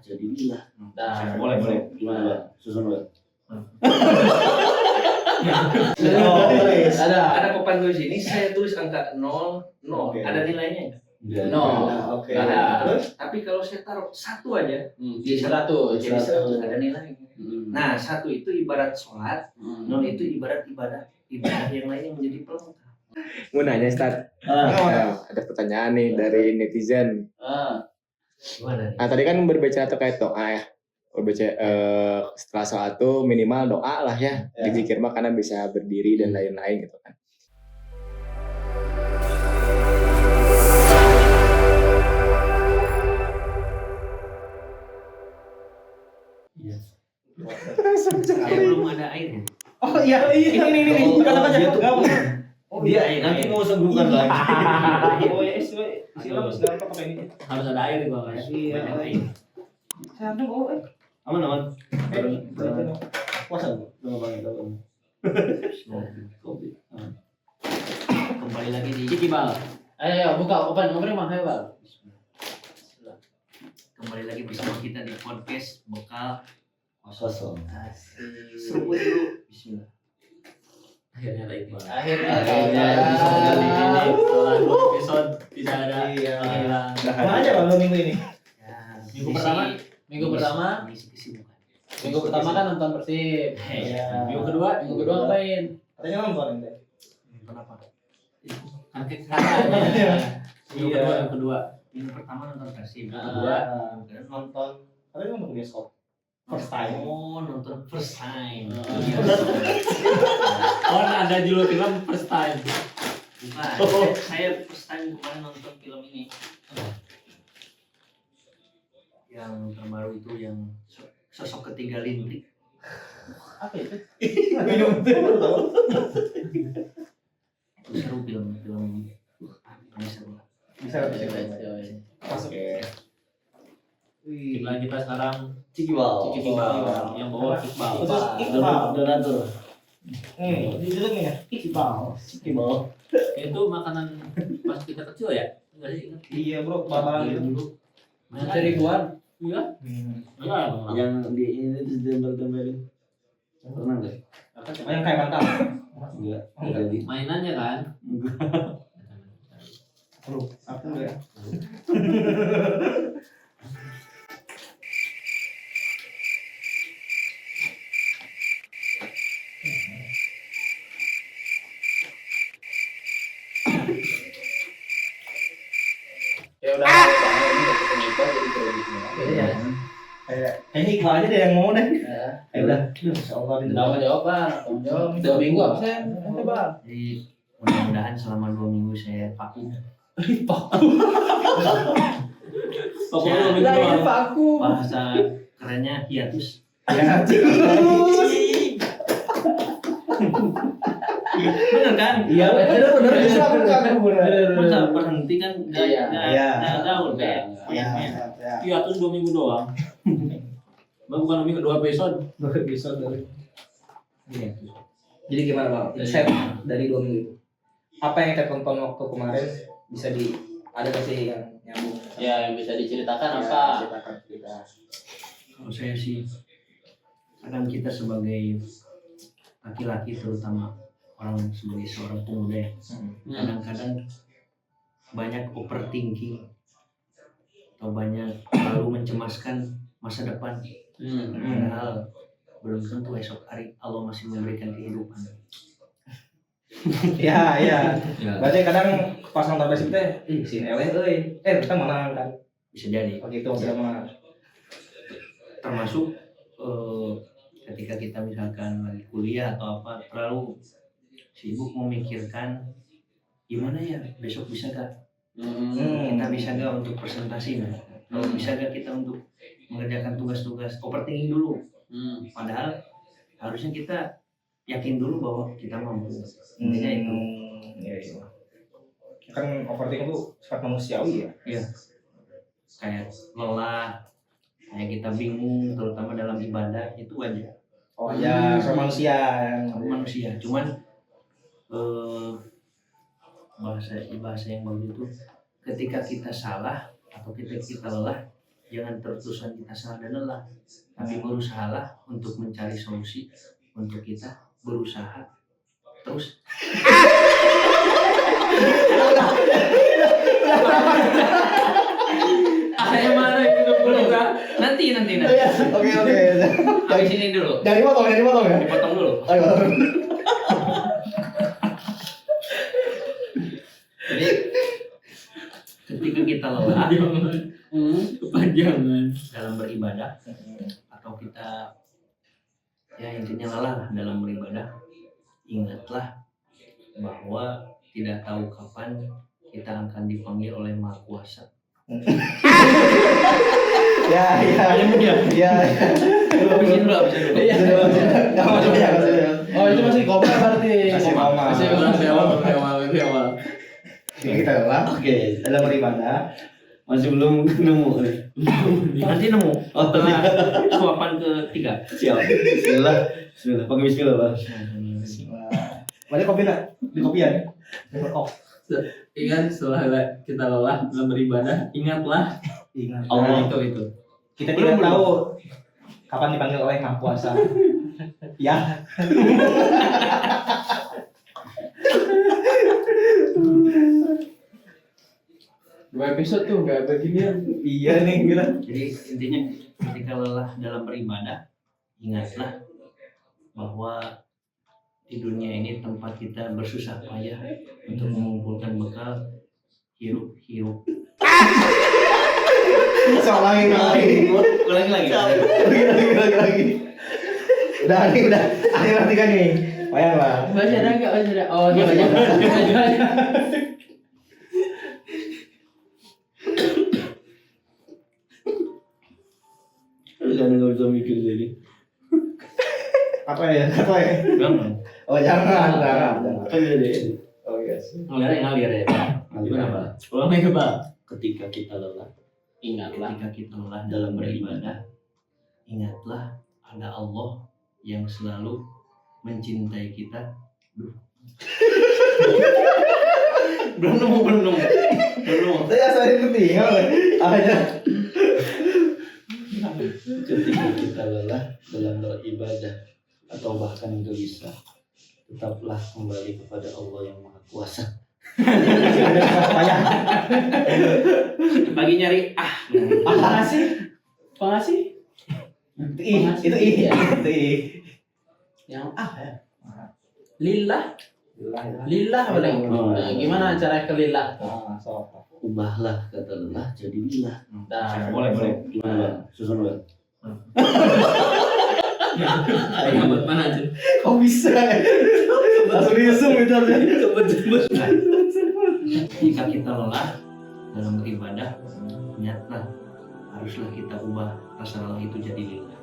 Jadilah. Nah, boleh. Gimana, Bang? Susun, Bang. Ada papan tulis ini, saya tulis angka 0, Oke. ada nilainya. Oke. Nah, Terus? tapi kalau saya taruh 1 aja, Jadi 100. jadi 100 ada nilainya. Hmm. Nah, 1 itu ibarat sholat, 0 itu ibarat ibadah yang lain yang menjadi pelengkap. Mau nanya Ustaz. Ada pertanyaan nih dari netizen. Gimana? Nah tadi kan berbicara terkait doa ya. Setelah sholat itu minimal doa lah ya. Dipikir mah karena bisa berdiri dan lain-lain gitu kan. Iya. Belum ada air. Oh iya. Ini. Kata-kata. Oh dia air. Nanti mau sembunyikan lagi. Oh ya, silakan pakai ini. Harus ada air gua guys. Iya. Sampai Aman. Puasa, Bang. Kopi. Kembali lagi di Ciki bal. Ayo buka open ngobrol mah ayo bal. Kembali lagi bersama kita di podcast Bekal Kosong. Seru dulu. Bismillah. Akhirnya ada Iqbal. Akhirnya Setelah 2 episode tidak ada panggilan. Mana aja Bang minggu ini? Ya, Minggu pertama mengisi kesibukan. minggu pertama kan nonton Persib. Iya. Minggu kedua ngapain? Katanya nonton ente. Kenapa? Kan katanya. Minggu kedua. Minggu pertama nonton Persib. Minggu kedua Dan Nonton. Katanya nonton bioskop. First time. Oh, nonton first time. Iya. Oh ada judul film first time. Bukan. Saya first time kemarin nonton film ini. Yang terbaru itu yang sosok ketiga Lintrik. Apa itu? Itu seru film ini seru. Bisa. Masuk. Wih. Kita sekarang Cikibal. yang bawa Iqbal. Terus Iqbal. Donatur. Duduk nih ya. Cikibal. Itu makanan pas kita kecil ya? Enggak sih ingat. Iya bro, babalan dulu. Yang ribuan. Iya. Iya. Yang di ini terus ditempel-tempelin. Pernah nggak? Yang kayak bantal. Enggak. Enggak. Jadi. Mainannya kan? Bro, aku enggak. Ya udah ini udah ketemu Iqbal jadi kreditnya. Iya. Kayaknya Iqbal aja deh yang mau deh. Ya udah. Insyaallah Tanggung jawab Bang. Tanggung jawab. 2 minggu absen. Ente Bang. Jadi mudah-mudahan selama 2 minggu saya vakum. Pokoknya 2 minggu doang. vakum. Bahasa kerennya hiatus. Ya, Bener kan? iya benar bisa Masa berhenti kan Iya. nggak gaul kayak Ya. Iya terus 2 minggu doang. Bang bukan 2 minggu 2 episode. Iya. Jadi gimana Bang? Insight dari 2 minggu itu. Apa yang kita tonton waktu kemarin bisa ada nggak sih yang nyambung? Ya yang bisa diceritakan Ya, apa? ceritakan kita. Kalau saya sih kadang kita sebagai laki-laki terutama orang sebagai seorang pemuda ya, kadang-kadang banyak overthinking atau banyak terlalu mencemaskan masa depan. Padahal belum tentu esok hari Allah masih memberikan kehidupan. Ya. Berarti kadang pas nonton Persib teh, si Eleh kita mana kan? Bisa jadi. Oh gitu maksudnya mana? Termasuk ketika kita misalkan lagi kuliah atau apa terlalu sibuk memikirkan gimana ya besok bisa gak kita bisa gak untuk presentasi bisa gak kita untuk mengerjakan tugas-tugas overthinking dulu. Padahal harusnya kita yakin dulu bahwa kita mampu. Intinya itu. Iya. Kan overthinking itu sifat manusiawi ya. Iya. Kayak lelah, kayak kita bingung terutama dalam ibadah itu wajar. Oh ya, sama manusia. Manusia. Cuman bahasa yang bagus itu ketika kita salah atau kita lelah jangan terus-terusan kita salah dan lelah, tapi berusahalah untuk mencari solusi untuk kita berusaha terus. Yang mana itu belum kan? Nanti. Oke. Habis ini dulu. Jangan dipotong ya. Dipotong dulu. Ayo. Jadi ketika kita lelah Kepanjangan. dalam beribadah atau kita ya intinya lelah lah dalam beribadah, ingatlah bahwa tidak tahu kapan kita akan dipanggil oleh Maha Kuasa. Ya. Habisin dulu. Oh itu masih koma berarti. Masih koma. Masih awal. Kita lelah. Oke, dalam beribadah masih belum nemu nih. Nanti nemu. Setelah suapan ketiga. Siap. Bismillah. Pakai bismillah, Bang. Mana kopi nak? Di kopian. Ingat setelah kita lelah dalam beribadah, ingatlah Ingat. Allah itu. Kita tidak tahu kapan dipanggil oleh Maha Kuasa. Ya. dua episode tuh nggak beginian. Iya nih gila. Jadi intinya ketika lelah dalam beribadah, ingatlah bahwa di dunia ini tempat kita bersusah payah untuk mengumpulkan bekal hirup. Ulangi lagi. Udah. Akhir nanti kan nih. Payah lah. Masih ada nggak? Oh, dia banyak. Jangan nggak bisa mikir jadi. Apa ya? Jangan. Oh jangan. Kan jadi. Oh iya sih. Ngalir ya. Gimana Pak? Ulang lagi Pak. Ketika kita lelah, Ingatlah. ketika kita lelah dalam beribadah, ingatlah ada Allah yang selalu mencintai kita. Belum nemu. Saya sering ketinggal. Aja. Ketika kita lelah dalam beribadah atau bahkan gelisah, tetaplah kembali kepada Allah yang Maha Kuasa. Pagi nyari Pengasih. Itu I. Yang ya. Lillah boleh. Oh, Nah, gimana cara ke lillah? Ubahlah kata lelah jadi lillah. Nah, boleh. Gimana Bang? Susun Bang. buat mana aja? Kok bisa? Langsung diusung itu aja. Jika kita lelah dalam beribadah, ingatlah haruslah kita ubah rasa lelah itu jadi lillah.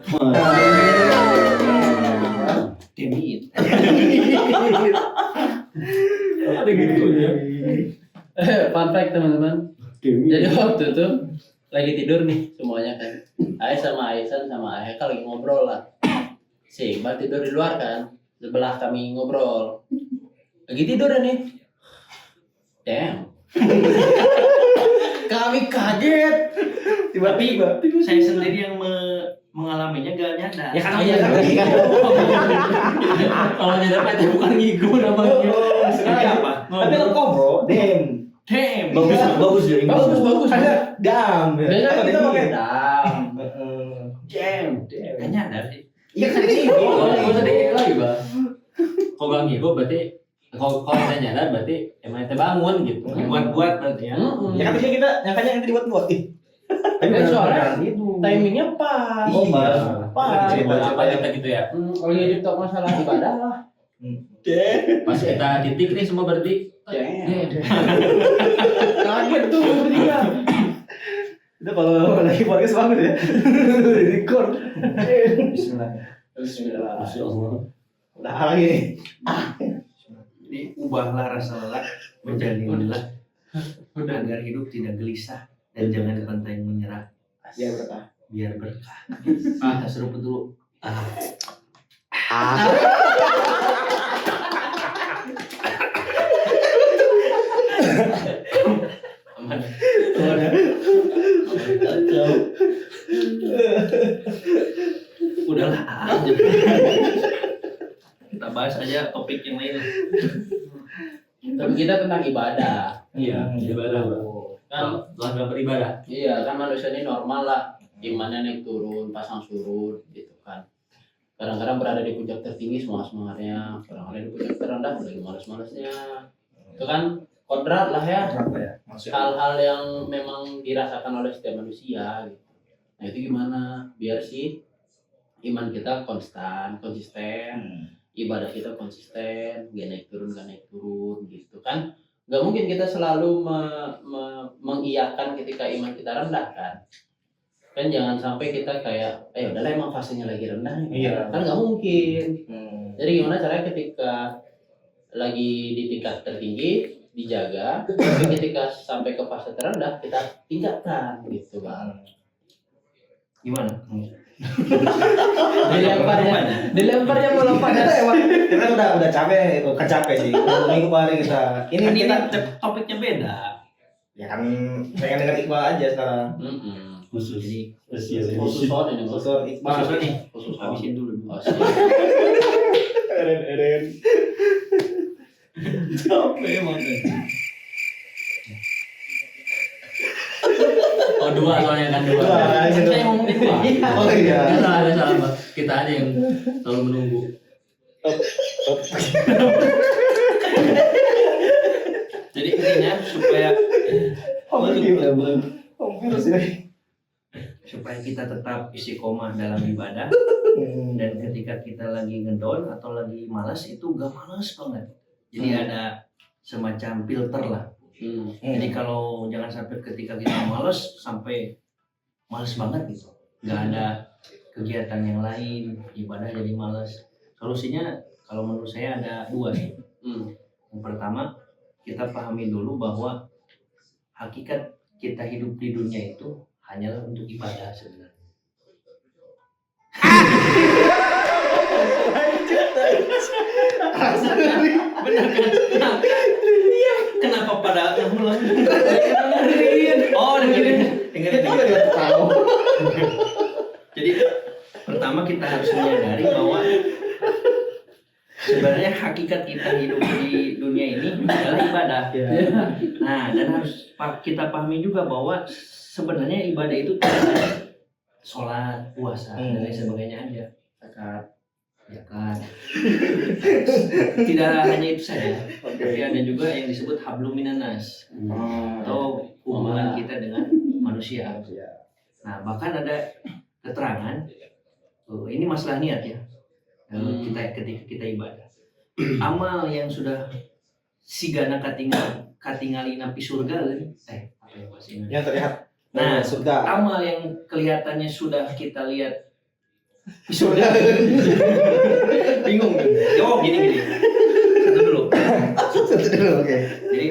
Demi Ada gitu ya. Fun fact teman-teman. Jadi waktu itu lagi tidur nih semuanya kan. Aisan sama Haikal lagi ngobrol lah. Si Iqbal tidur di luar kan. Sebelah kami ngobrol. Lagi tidur nih. Damn. Kami kaget. tiba-tiba saya sendiri yang mengalaminya gak nyadar. Ya kan Kalau nyadar itu bukan ngigo namanya. Tapi apa? Tapi lengkap bro. Damn. Bagus ya. Bagus. Ada dam. Biasanya kita pakai dam. Jam. Gak nyadar sih. Iya kan ini Gak usah dikit lagi bang. Kalau gak ngigo berarti kalau kita nyadar berarti emang kita bangun gitu. Buat berarti ya. Ya kan kita nyangkanya yang dibuat-buat. Tapi soalnya itu. Timingnya pas. Oh, Pas. Apa kita gitu ya? Lagi di top masalah ibadah lah. Pas kita titik nih semua berarti. Kaget tuh bertiga. Itu kalau lagi podcast bagus ya. Record. Bismillah. Masya Allah. Udah lagi nih. Jadi ubahlah rasa lelah menjadi lillah agar hidup tidak gelisah dan jangan pantang menyerah. Biar berkah. Kita seruput dulu. Aman. Kacau. lanjut. Kita bahas aja topik yang lain. Tapi kita tentang ibadah. Iya, ibadah bro. Kan Dalam beribadah. iya, kan manusia ini normal lah. Imannya naik turun, pasang surut gitu kan. Kadang-kadang berada di puncak tertinggi semangat-semangatnya, kadang-kadang di puncak terendah lagi malas-malasnya. Itu kan kodrat lah ya. Apa ya? Maksudnya Hal-hal yang memang dirasakan oleh setiap manusia gitu. Nah itu gimana biar sih iman kita konsisten, ibadah kita konsisten, gak naik turun gitu kan. Gak mungkin kita selalu mengiyakan ketika iman kita rendah kan jangan sampai kita kayak udahlah emang fasenya lagi rendah nih. Iya. Kan gak mungkin. Hmm. Jadi gimana caranya ketika lagi di tingkat tertinggi dijaga, tapi ketika sampai ke fase terendah kita tingkatkan gitu bang. Gimana? Dilemparnya mau lompat. Kita udah capek itu, capek sih. Minggu kemarin kita Ini kita topiknya beda. ya kan pengen denger Iqbal aja sekarang. Khusus. Jadi Khusus soal ini bos. Khusus Iqbal. khususnya nih, Khusus soal. habisin dulu. Oh, siap. Eren. Capek emang kan. Oh dua soalnya kan dua. Dua, gitu. Saya ngomongin dua. Oh iya. Ada sahabat. Kita aja yang selalu menunggu. Jadi intinya supaya supaya kita tetap istiqomah dalam ibadah, dan ketika kita lagi ngedown atau lagi malas itu gak malas banget. Jadi ada semacam filter lah. Jadi kalau jangan sampai ketika kita malas sampai malas banget gitu, nggak ada kegiatan yang lain, ibadah jadi malas. Solusinya kalau menurut saya ada dua nih. Yang pertama, kita pahami dulu bahwa hakikat kita hidup di dunia itu hanyalah untuk ibadah sebenarnya. Benar kan? Nah, kenapa pada ngulang? Oh, dengerin. Jadi pertama kita harus menyadari bahwa sebenarnya hakikat kita hidup di dunia ini adalah ibadah. Nah, dan harus kita pahami juga bahwa sebenarnya ibadah itu tidak hanya sholat, puasa, dan lain sebagainya aja. Zakat. Tidak hanya itu saja, tapi ada juga yang disebut hablum minanas atau hubungan kita dengan manusia. Nah, bahkan ada keterangan, ini masalah niat ya. Kita ketika kita ibadah, amal yang sudah sigana katingali napi surga, apa ya bahasanya? Yang terlihat Nah, surga. amal yang kelihatannya sudah kita lihat di surga. Bingung kan? Oh, gini. Satu dulu. Oke. Jadi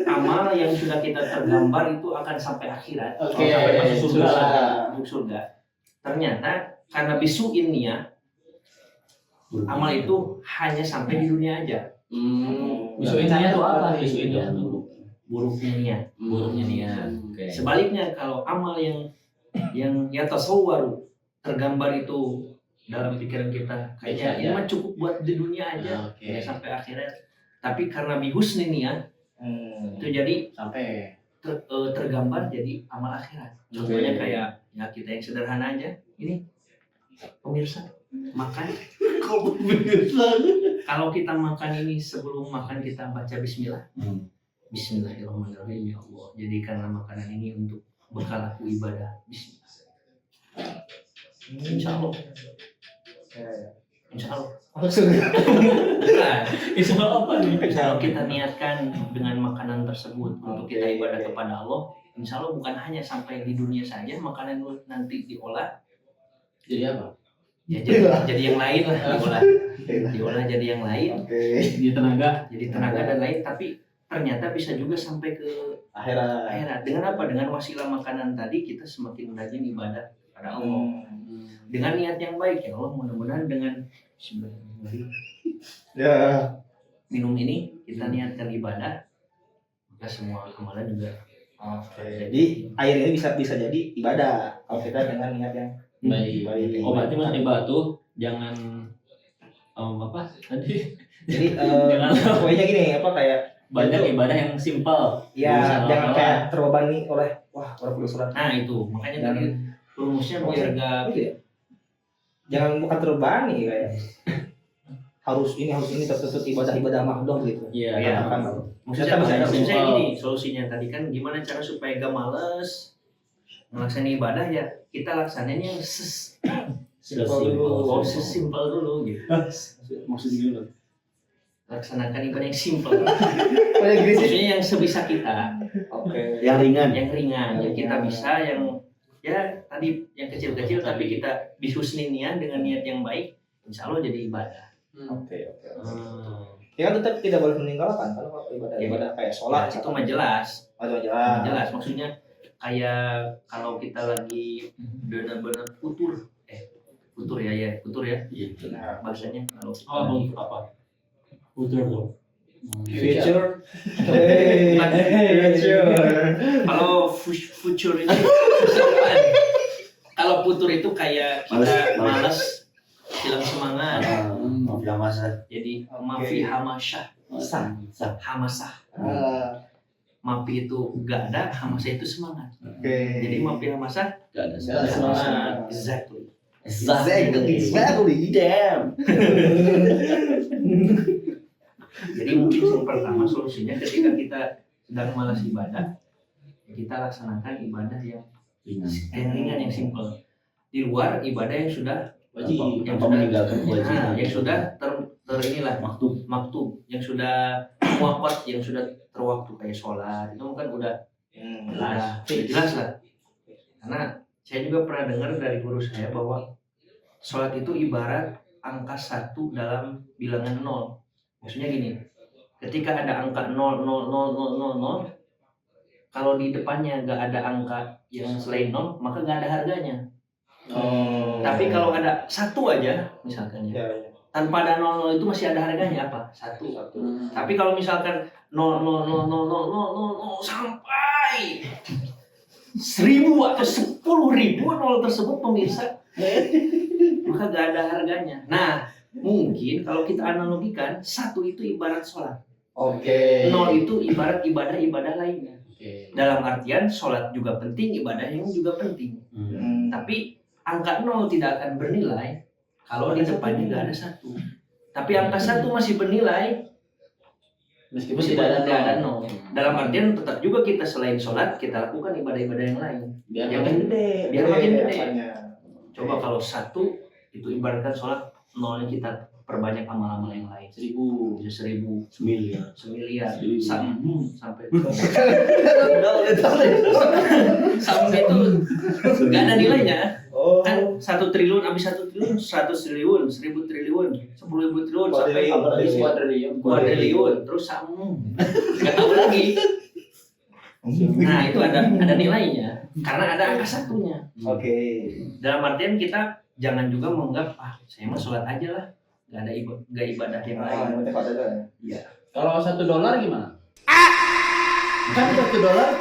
amal yang sudah kita tergambar itu akan sampai akhirat, Oke, sampai masuk surga, surga. masuk surga. Ternyata karena bisuin niat, amal itu hanya sampai di dunia aja. Bisuinnya tuh apa? Bisuinnya buruknya niat. Buruknya niat. Oke. Sebaliknya kalau amal yang ya tasawwaru, tergambar itu dalam pikiran kita kayaknya ini mah cukup buat di dunia aja, Oke. ya sampai akhirat. Tapi karena bihusni niat itu jadi Sampai. tergambar jadi amal akhirat. Contohnya kayak ya kita yang sederhana aja. Ini pemirsa makan. Kalau kita makan ini sebelum makan kita baca Bismillah. Bismillahirrahmanirrahim ya Allah. Jadikanlah makanan ini untuk bekal aku ibadah. Bismillah. Insya Allah. Insya Allah. Bukan. Insya Allah apa nih? Kalau kita niatkan dengan makanan tersebut untuk kita ibadah kepada Allah, insya Allah bukan hanya sampai di dunia saja, makanan itu nanti diolah. Jadi apa? Ya, jadi yang lain lah diolah jadi yang lain. Jadi tenaga. Jadi tenaga dan lain, tapi ternyata bisa juga sampai ke akhirat. Dengan apa? Dengan wasilah makanan tadi kita semakin rajin ibadah pada Allah. Dengan niat yang baik ya Allah, mudah-mudahan dengan minum ini kita niatkan ibadah, maka semua amalan juga. Jadi air ini bisa jadi ibadah kalau kita dengan niat yang Baik. Oh berarti Mas Iba tuh jangan apa tadi? Jadi Jangan. pokoknya gini apa kayak Banyak ibadah yang simpel. ya Bisa jangan lama-lama. kayak terbebani oleh wah orang kudu sholat. Nah itu makanya tadi rumusnya biar gak Gitu ya. Jangan bukan terbebani kayak harus ini tertutup ibadah mahdoh gitu. Iya. Iya. Kan maksudnya Bisa maksudnya simpel. gini solusinya tadi kan gimana cara supaya gak males ngelaksanain ibadah ya kita laksanain yang sesimpel dulu gitu. Maksudnya gimana? Laksanakan ibadah yang simpel. Kayak gini sih. Maksudnya yang sebisa kita, Oke. Yang ringan. yang ringan, yang kita bisa, yang ya tadi yang kecil-kecil tapi kita dihusnin niat dengan niat yang baik, insya Allah jadi ibadah. Oke. Ya kan tetap tidak boleh meninggalkan kan kalau ibadah kayak sholat Ya, itu mah jelas, jelas. jelas. Maksudnya kayak kalau kita lagi benar-benar futur ya, Iya. bahasanya kalau Apa? Futur tuh. Future. kalau future itu kalau futur itu kayak kita malas hilang semangat Maaf masa. jadi mafi hamasyah hamasah mafi itu gak ada hamasah itu semangat jadi mafi hamasah Gak ada semangat. exactly Exactly. Damn. jadi mungkin yang pertama solusinya ketika kita sedang malas ibadah ya kita laksanakan ibadah yang ringan yang simple di luar ibadah yang sudah Wajib. yang Tanpa sudah meninggalkan kewajiban. yang sudah ter inilah maktub yang sudah muakat yang sudah terwaktu kayak sholat itu kan udah jelas lah karena saya juga pernah dengar dari guru saya bahwa sholat itu ibarat angka 1 dalam bilangan 0 maksudnya gini ketika ada angka 0 kalau di depannya gak ada angka yang selain 0 maka gak ada harganya. Tapi kalau ada 1 aja misalkan ya, tanpa ada 00 itu masih ada harganya apa? 1. Tapi kalau misalkan 0 sampai 1000 atau 10.000 nol tersebut pemirsa, maka gak ada harganya. Nah, mungkin kalau kita analogikan 1 itu ibarat sholat, Oke. 0 itu ibarat ibadah lainnya. Oke. Dalam artian sholat juga penting, ibadah yang juga penting. Tapi angka 0 tidak akan bernilai kalau di depannya nggak ada 1. Tapi angka 1 masih bernilai Meskipun tidak ada 0. Dalam artian tetap juga kita selain sholat kita lakukan ibadah-ibadah yang lain. Biar Yang makin gede. Biar makin gede. Apanya? Coba kalau 1 itu ibaratkan sholat, 0-nya kita perbanyak amal-amal yang lain. 1000. Bisa 1000, Semiliar. semiliar, Seribu. sampai sampai itu nggak ada nilainya. Kan 1 triliun habis 1 triliun 100 triliun 1000 triliun 10.000 triliun sampai kuadriliun terus nggak tahu lagi. Nah itu ada nilainya karena ada angka 1-nya. Oke. Dalam artian kita jangan juga menganggap saya mah sholat aja lah nggak ada ibadah yang lain. Iya. Kalau $1 gimana? Kan $1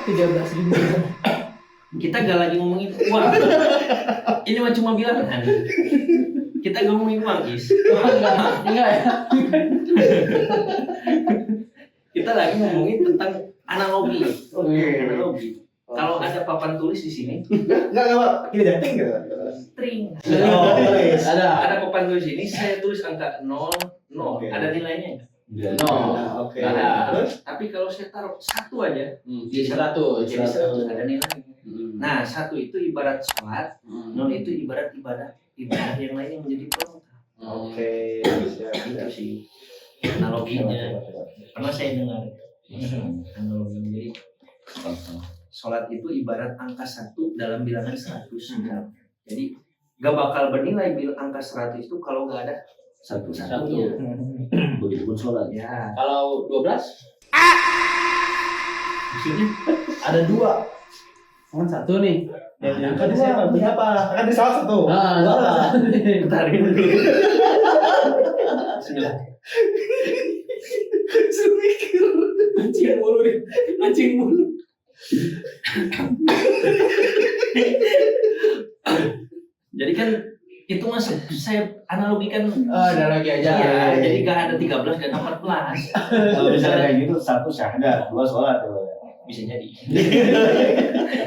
13.000. Kita gak lagi ngomongin uang. Ini mah cuma bilangan. Kita ngomongin uang, Is. Enggak ya. Kita lagi ngomongin tentang analogi. Analogi. Kalau ada papan tulis di sini, Enggak, Pak. Ini dating enggak? string. Ada. Ada papan tulis ini, saya tulis angka 0, 0. Oke. Ada nilainya. No. Oke. Ada. Tapi kalau saya taruh 1 aja, Di 100. jadi 100 ada nilainya. Hmm. Nah, 1 itu ibarat sholat, 0 itu ibarat ibadah yang lain yang menjadi pelengkap. Oke. Itu sih analoginya. Pernah saya dengar analoginya. Jadi sholat itu ibarat angka 1 dalam bilangan 100 misalnya. Jadi gak bakal bernilai angka 100 itu kalau gak ada Satu. satunya. Begitupun sholat. Ya, Kalau 12 maksudnya ada 2. Kan 1 nih. Yang kedua berapa? Kan di salah satu. Nah, bentar dulu. Bismillah. Mancing mulu nih, mancing mulu. Jadi kan Itu mas saya analogikan. Ada lagi aja. Iya, jadi gak ada 13 dan 14. Kalau misalnya kayak gitu, 1 syahadat, 2 sholat. Bisa jadi.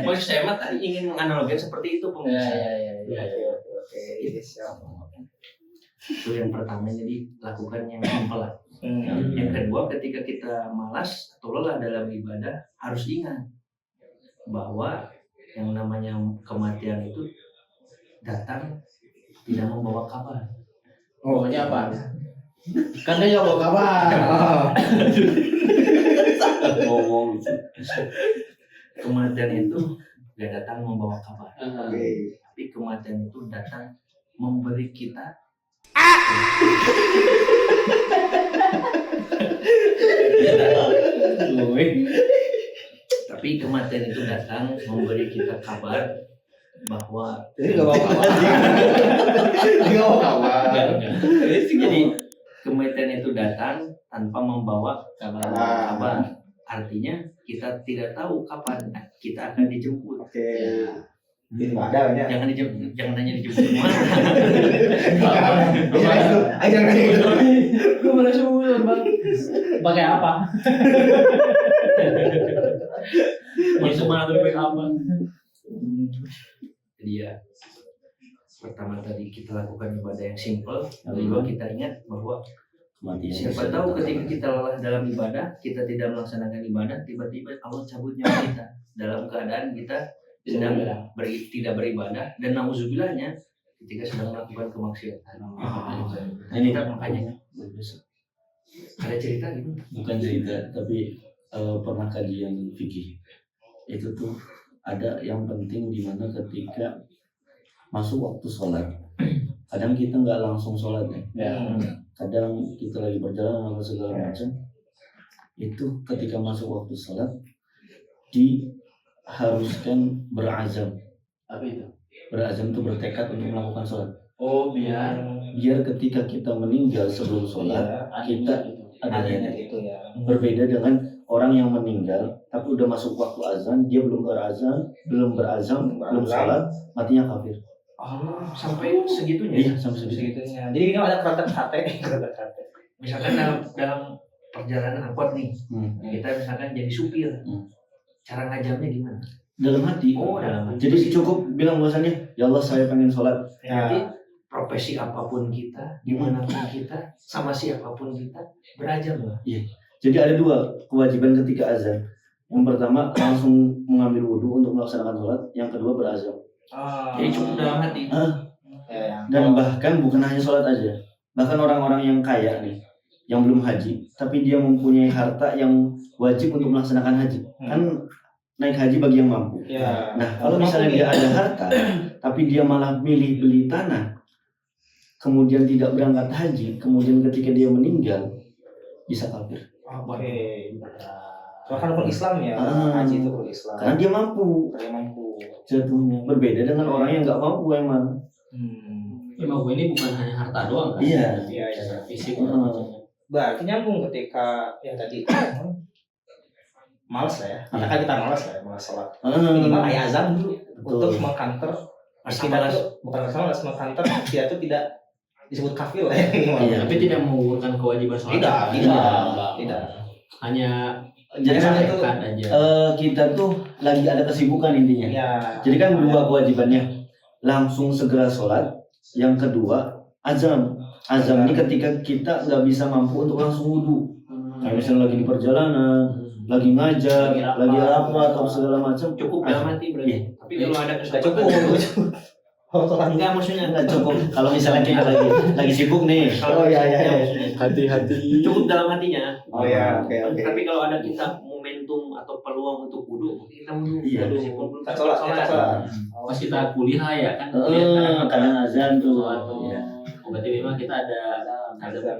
Maksud saya mah tadi ingin menganalogikan seperti itu pemirsa. Iya. Oke, siap. Itu yang pertama, jadi lakukan yang simpel lah. Yang kedua, ketika kita malas atau lelah dalam ibadah, harus ingat bahwa yang namanya kematian itu datang tidak membawa kabar. Pokoknya apa? Kan dia bawa kabar. Ngomong gitu. Kematian itu tidak datang membawa kabar, Oke. tapi kematian itu datang memberi kita tapi kematian itu datang memberi kita kabar bahwa Jadi nggak bawa kabar. Nggak bawa kabar. jadi kematian itu datang tanpa membawa kabar. Artinya kita tidak tahu kapan kita akan dijemput. Oke. Ini ada ya. Jangan hanya dijemput mana. Jangan nanya itu. Gue malah sumur bang. Pakai apa? Masuk mana tuh pakai apa? Jadi ya, pertama tadi kita lakukan ibadah yang simple. Kedua kita ingat bahwa Kematian. siapa tahu ketika kita lelah dalam ibadah, kita tidak melaksanakan ibadah, tiba-tiba Allah cabut nyawa kita dalam keadaan kita sedang tidak beribadah, dan nauzubillahnya ketika sedang melakukan kemaksiatan. Ini Kita makanya ada cerita gitu. bukan cerita, tapi pernah kajian fikih. Itu tuh ada yang penting di mana ketika masuk waktu sholat, kadang kita nggak langsung sholat ya. Kadang kita lagi berjalan apa segala macam, itu ketika masuk waktu sholat diharuskan berazam. Apa itu? Berazam itu bertekad untuk melakukan sholat. Oh biar Ketika kita meninggal sebelum sholat, kita ada niat. Itu ya. Berbeda dengan orang yang meninggal tapi udah masuk waktu azan, dia belum berazam, belum sholat, matinya kafir. Sampai segitunya. Iya, sampai segitu. Segitunya. Jadi ini ada kerotak sate. Misalkan dalam perjalanan angkot nih, kita misalkan jadi supir, cara ngajamnya gimana? Dalam hati. Oh, dalam hati. Jadi cukup bilang bahwasannya, ya Allah saya pengen sholat. Jadi profesi apapun kita, dimanapun kita, sama siapapun kita, berajam lah. Jadi ada 2 kewajiban ketika azan. Yang pertama langsung mengambil wudhu untuk melaksanakan sholat. Yang kedua berazam. Jadi cukup dalam hati. Dan bahkan bukan hanya sholat aja. Bahkan orang-orang yang kaya nih, yang belum haji, tapi dia mempunyai harta yang wajib untuk melaksanakan haji. Kan naik haji bagi yang mampu. Nah, kalau misalnya dia ada harta, tapi dia malah milih beli tanah, kemudian tidak berangkat haji, kemudian ketika dia meninggal, bisa kafir. Oke. Bahkan rukun Islam ya. Haji itu rukun Islam. Karena dia mampu jatuhnya. Berbeda dengan orang yang nggak mampu emang. Emang gue ini bukan hanya harta doang kan? Iya. Fisik. Berarti nyambung ketika ya tadi malas lah ya. Katakan kita malas lah ya, malas sholat. Minimal ayah azan dulu untuk mengkanter kita tuh bukan masalah mengkanter dia tuh tidak disebut kafir lah ya. Iya. Tapi tidak menggugurkan kewajiban sholat. Tidak. Hanya Jadi kan aja. kita tuh lagi ada kesibukan intinya. Ya. Jadi kan 2 kewajibannya, langsung segera sholat. Yang kedua azam. Azam ini ketika kita nggak bisa mampu untuk langsung wudhu. Kayak misalnya lagi di perjalanan, lagi ngajar, lagi apa atau segala macam. Cukup dalam hati berarti. Iya. Tapi kalau ada Sudah kesempatan, cukup. enggak maksudnya Nggak cukup. Kalau misalnya kita lagi sibuk nih. Kalau iya. maksudnya Hati-hati. cukup dalam hatinya. Oh ya, oke. Tapi kalau ada kita momentum atau peluang untuk wudhu, kita wudhu. Iya. Meskipun belum Sholat. Pas kita kuliah ya kan. Kadang azan tuh. Iya. Berarti memang kita ada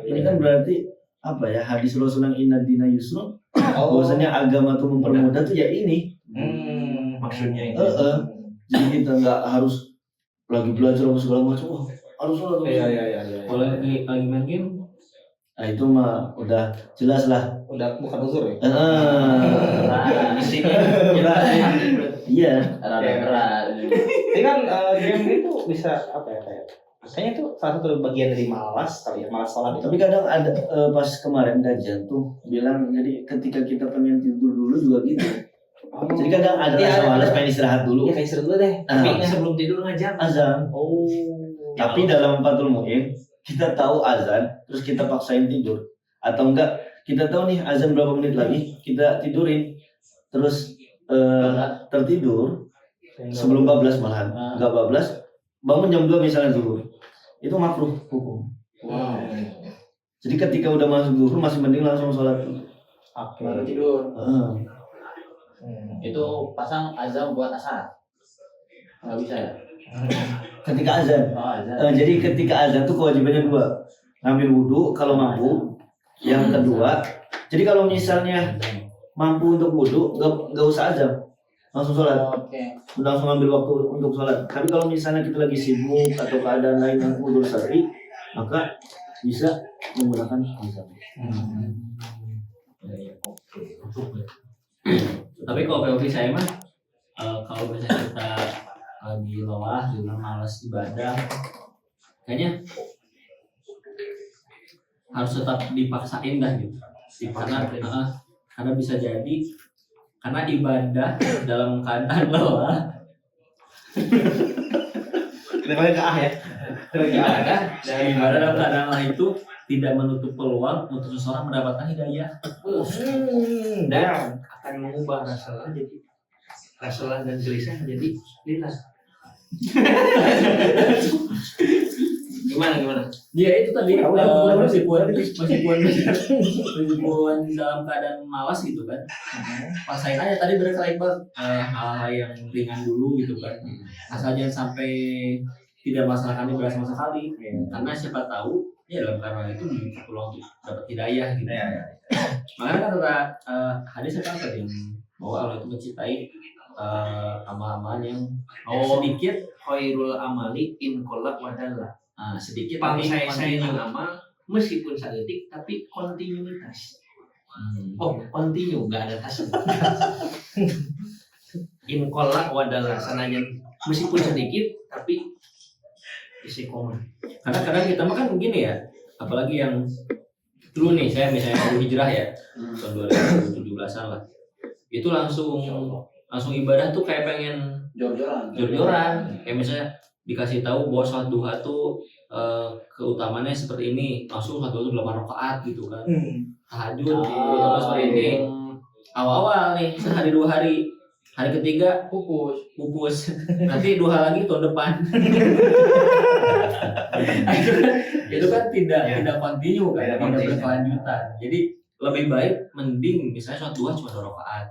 Ini kan berarti apa ya, hadis Rasulullah inna dina yusrun. Bahwasanya agama tuh mempermudah tuh ya ini. maksudnya itu. Jadi kita nggak harus lagi belajar apa segala macam. Wah, harus sholat. Iya. kalau lagi main game. Nah itu mah udah jelas lah. Udah bukan uzur ya. Di sini Iya. Rada berat. Ini kan game itu bisa apa ya kayak Kayaknya itu salah satu bagian dari malas kali ya, malas sholat itu. Tapi kadang ada pas kemarin kajian tuh bilang jadi ketika kita pengen tidur dulu juga gitu. Jadi kadang ada Iya, rasa ada. malas pengen istirahat dulu. Iya kayak seru dulu deh. Tapi Nah, sebelum tidur ngajak. azan. Oh. Tapi dalam Fathul Mu'in kita tahu azan terus kita paksain tidur atau enggak kita tahu nih azan berapa menit lagi kita tidurin terus tertidur sebelum bablas malahan enggak bablas bangun jam 2 misalnya zuhur itu makruh hukum. Wow. Jadi ketika udah masuk zuhur masih mending langsung sholat. Oke. Baru tidur. Hmm. Itu pasang azan buat asar. Nggak bisa ya? Ketika azan. Oh, azan. Jadi ketika azan tuh kewajibannya 2. Ngambil wudhu kalau mampu. Yang kedua, jadi kalau misalnya mampu untuk wudhu, nggak usah azan, langsung sholat. Oke. Langsung ambil waktu untuk sholat. Tapi kalau misalnya kita lagi sibuk atau keadaan lain yang udur syar'i, maka bisa menggunakan azan. Tapi kalau POV saya mah kalau misalnya kita lagi lelah juga malas ibadah kayaknya harus tetap dipaksain dah gitu karena bisa jadi karena ibadah dalam keadaan lelah Kita balik ke A ya. ibadah dalam keadaan lelah itu tidak menutup peluang untuk seseorang mendapatkan hidayah. Dan akan mengubah rasa lelah dan gelisah jadi lillah. Gimana? Ya itu tadi meskipun dalam keadaan malas gitu kan. Paksain aja tadi bener kata Iqbal hal-hal yang ringan dulu gitu kan. Asal jangan sampai tidak melaksanakannya berat sama sekali. Karena siapa tahu ya dalam keadaan itu memiliki peluang untuk dapat hidayah gitu. Makanya kan kata hadis apa tadi bahwa Allah itu mencintai amal-amal yang sedikit Khairul amali in qalla wa dalla. sedikit Pang tapi saya continue. amal meskipun saeutik tapi kontinuitas. Hmm. Oh, continue enggak ada tasnya. In qalla wa dalla sanajan meskipun sedikit tapi istiqomah. Karena kadang kita mah kan begini ya, apalagi yang dulu nih saya misalnya baru hijrah ya tahun 2017-an lah, itu langsung ibadah tuh kayak pengen jor-joran, kayak misalnya dikasih tahu bahwa sholat duha tuh keutamaannya seperti ini, langsung sholat duha tuh 8 rakaat gitu kan, tahajud terus seperti ini, awal-awal nih sehari 2 hari. Hari ketiga pupus. Nanti 2 hari lagi tahun depan. itu kan tidak kontinu kan, tidak berkelanjutan. Jadi lebih baik mending misalnya sholat duha cuma 2 rakaat.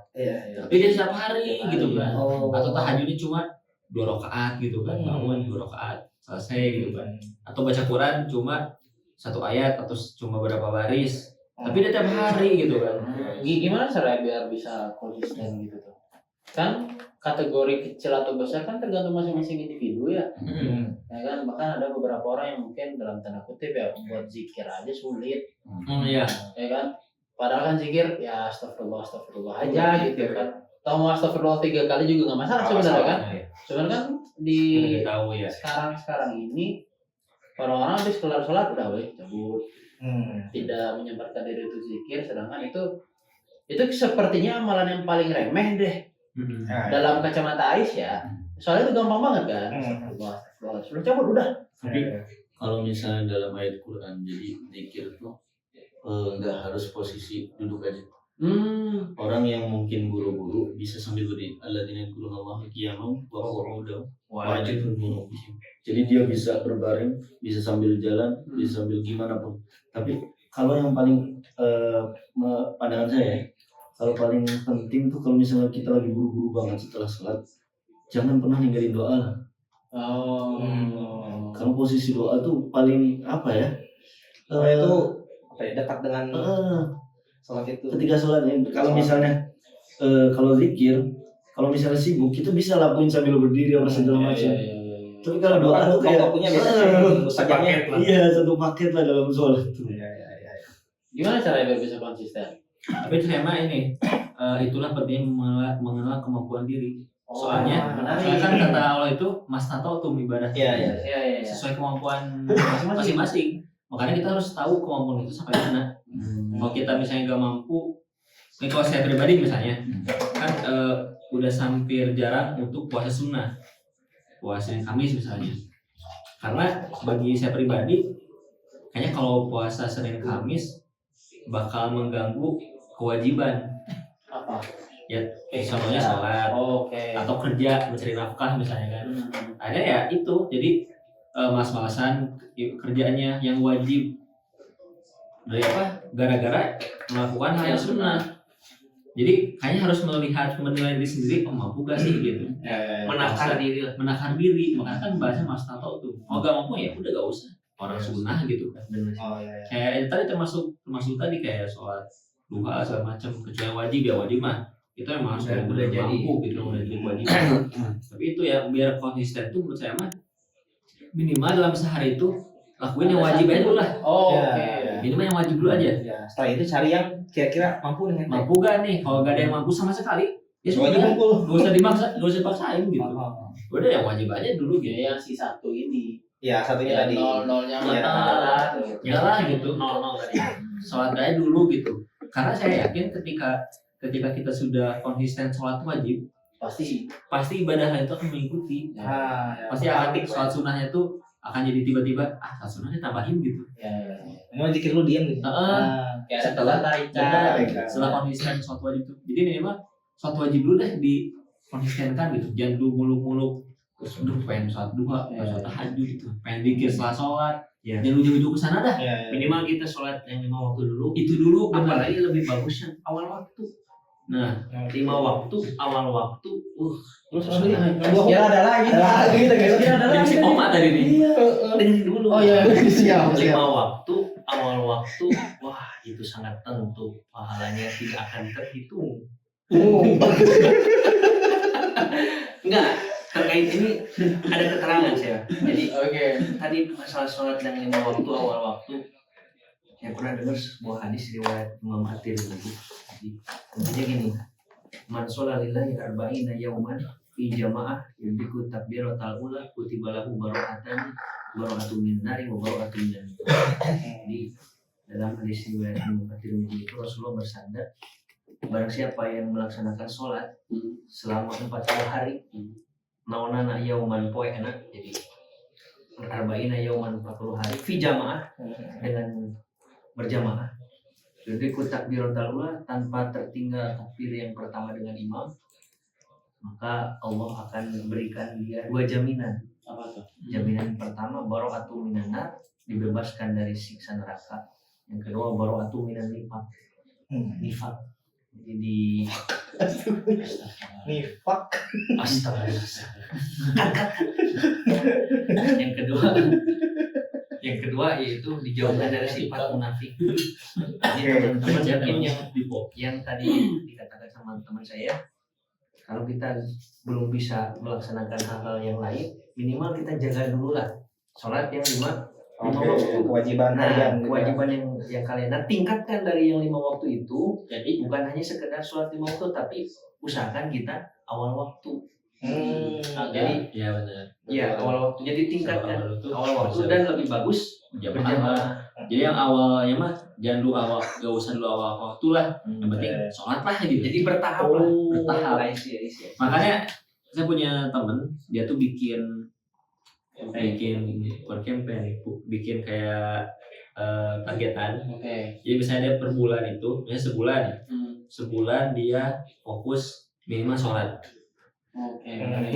Tapi dia setiap hari gitu kan. Atau tahajudnya cuma 2 rakaat gitu kan. Bangun 2 rakaat selesai gitu kan. Atau baca Quran cuma 1 ayat atau cuma berapa baris. Tapi dia tiap hari gitu kan. Gimana caranya biar bisa konsisten gitu tuh? Kan kategori kecil atau besar kan tergantung masing-masing individu ya. Ya kan, bahkan ada beberapa orang yang mungkin dalam tanda kutip ya buat zikir aja sulit. Iya. Ya kan? Padahal kan zikir ya astagfirullah aja gitu kan. Tahu mau astagfirullah 3 kali juga nggak masalah sebenarnya kan. Cuman kan di Tahu ya. sekarang ini orang-orang habis kelar sholat udah cabut. Tidak menyempatkan diri untuk zikir, sedangkan itu sepertinya amalan yang paling remeh deh dalam kacamata Ais ya. Soalnya itu gampang banget kan. Astagfirullah, sudah cabut udah. Tapi kalau misalnya dalam ayat Quran jadi zikir tuh nggak harus posisi duduk aja. Orang yang mungkin buru-buru bisa sambil berdiri. Alladzina yadhkurunallaha qiyaman wa qu'udan wa 'ala junubihim. Jadi dia bisa berbaring, bisa sambil jalan, bisa sambil gimana pun. Tapi kalau yang paling pandangan saya, kalau paling penting tuh kalau misalnya kita lagi buru-buru banget setelah sholat, jangan pernah ninggalin doa lah. Karena posisi doa tuh paling apa ya? Itu apa ya, dekat dengan sholat itu. Ketika sholat ya, kalau misalnya kalau zikir, kalau misalnya sibuk itu bisa lakuin sambil berdiri apa segala macam. Tapi kalau doa tuh kayak waktunya biasanya paket lah. Iya, satu paket lah dalam sholat tuh. Gimana caranya biar bisa konsisten? Tapi saya mah ini itulah pentingnya mengenal kemampuan diri. Soalnya menarik. kan kata Allah itu mastata'tum ibadah. Iya. Sesuai kemampuan masing-masing. Makanya kita harus tahu kemampuan itu sampai mana. Kalau kita misalnya nggak mampu, ini kalau saya pribadi misalnya, kan udah hampir jarang untuk puasa sunnah, puasa Kamis misalnya. Karena bagi saya pribadi, kayaknya kalau puasa Senin Kamis bakal mengganggu kewajiban. Apa? Ya, contohnya sholat atau kerja mencari nafkah misalnya kan. Ada ya itu, jadi mas-malasan kerjanya yang wajib dari apa? Gara-gara melakukan hal yang sunnah. Jadi kayaknya harus menilai diri sendiri, mampu gak sih gitu. Menakar diri, makanya kan bahasa mas tato tuh. Oh gak mampu ya udah gak usah. Orang sunnah gitu kan. Kayak tadi termasuk tadi kayak sholat duha segala macam, kecuali wajib ya wajib mah. Itu emang harus udah jadi mampu gitu, udah jadi kewajiban. Tapi itu ya biar konsisten tuh menurut saya mah minimal dalam sehari itu lakuin yang wajib aja dulu lah. Minimal yang wajib dulu aja. Ya, setelah itu cari yang kira-kira mampu nih. Mampu gak nih? Kalau gak ada yang mampu sama sekali, ya Wajib sudah. kumpul. Gak usah dipaksain gitu. Udah yang wajib aja dulu gitu. Ya yang si satu ini. Ya, satunya tadi. Nol-nolnya Iya. mana? Yalah gitu, 0-0 tadi. Sholat aja dulu gitu. Karena saya yakin ketika kita sudah konsisten sholat wajib, pasti ibadah lain itu akan mengikuti. Pasti akan sholat sunnahnya tuh akan jadi tiba-tiba sholat sunnahnya tambahin gitu. Emang zikir lu diam gitu. Kayak setelah Setelah konsisten sholat wajib tuh. Jadi minimal sholat wajib dulu deh di konsistenkan gitu. Jangan dulu muluk-muluk. Terus pengen sholat duha, pengen sholat tahajud gitu. Pengen dikir setelah sholat. Jangan ujung-ujung kesana dah. Minimal kita sholat yang 5 waktu dulu. Itu dulu. Apalagi lebih bagusnya awal waktu. Nah, 5 waktu, awal waktu. Terus ada lagi. jadi si Oma tadi nih. Dengerin dulu. Oh iya, siap. 5 waktu, awal waktu. Wah, itu sangat tentu pahalanya tidak akan terhitung. Enggak, terkait ini ada keterangan saya. Jadi tadi masalah sholat yang 5 waktu, awal waktu. Saya pernah dengar sebuah hadis riwayat Imam At-Tirmidzi. Intinya gini, man sholat lillahi arba'ina yauman fi jamaah yudhiku takbiratal ula kutiba lahu baro'atun min nari wa baro'atun min. Jadi dalam hadis riwayat Imam At-Tirmidzi itu Rasulullah bersabda, barang siapa yang melaksanakan sholat selama 40 hari, naonana yauman poe enak, jadi arba'ina yauman 40 hari fi jamaah dengan berjamaah. Jadi ikut takbiratul ula tanpa tertinggal takbir yang pertama dengan imam, maka Allah akan berikan dia 2 jaminan. Apa tuh? Jaminan pertama baro'atu minan nar, dibebaskan dari siksa neraka. Yang kedua baro'atu minan nifaq. Jadi di Nifak. astagfirullah. Yang kedua yaitu dijauhkan dari sifat munafik. Jadi teman-teman yang tadi dikatakan sama teman saya, kalau kita belum bisa melaksanakan hal-hal yang lain, minimal kita jaga dulu lah sholat yang 5 waktu. Kewajiban Kewajiban yang kalian tingkatkan dari yang 5 waktu itu. Jadi Bukan hanya sekedar sholat 5 waktu, tapi usahakan kita awal waktu. Jadi ya benar. ya awal waktu, jadi tingkatkan awal waktu Bisa. dan lebih bagus berjamaah. Jadi yang awalnya mah jangan dulu awal, gak usah dulu awal waktu lah. Yang penting sholat lah gitu. Jadi bertahap lah. Bertahap. Iya. Makanya saya punya temen, dia tuh bikin bukan campaign, bikin kayak targetan. Jadi misalnya dia per bulan itu, misalnya sebulan dia fokus minimal sholat.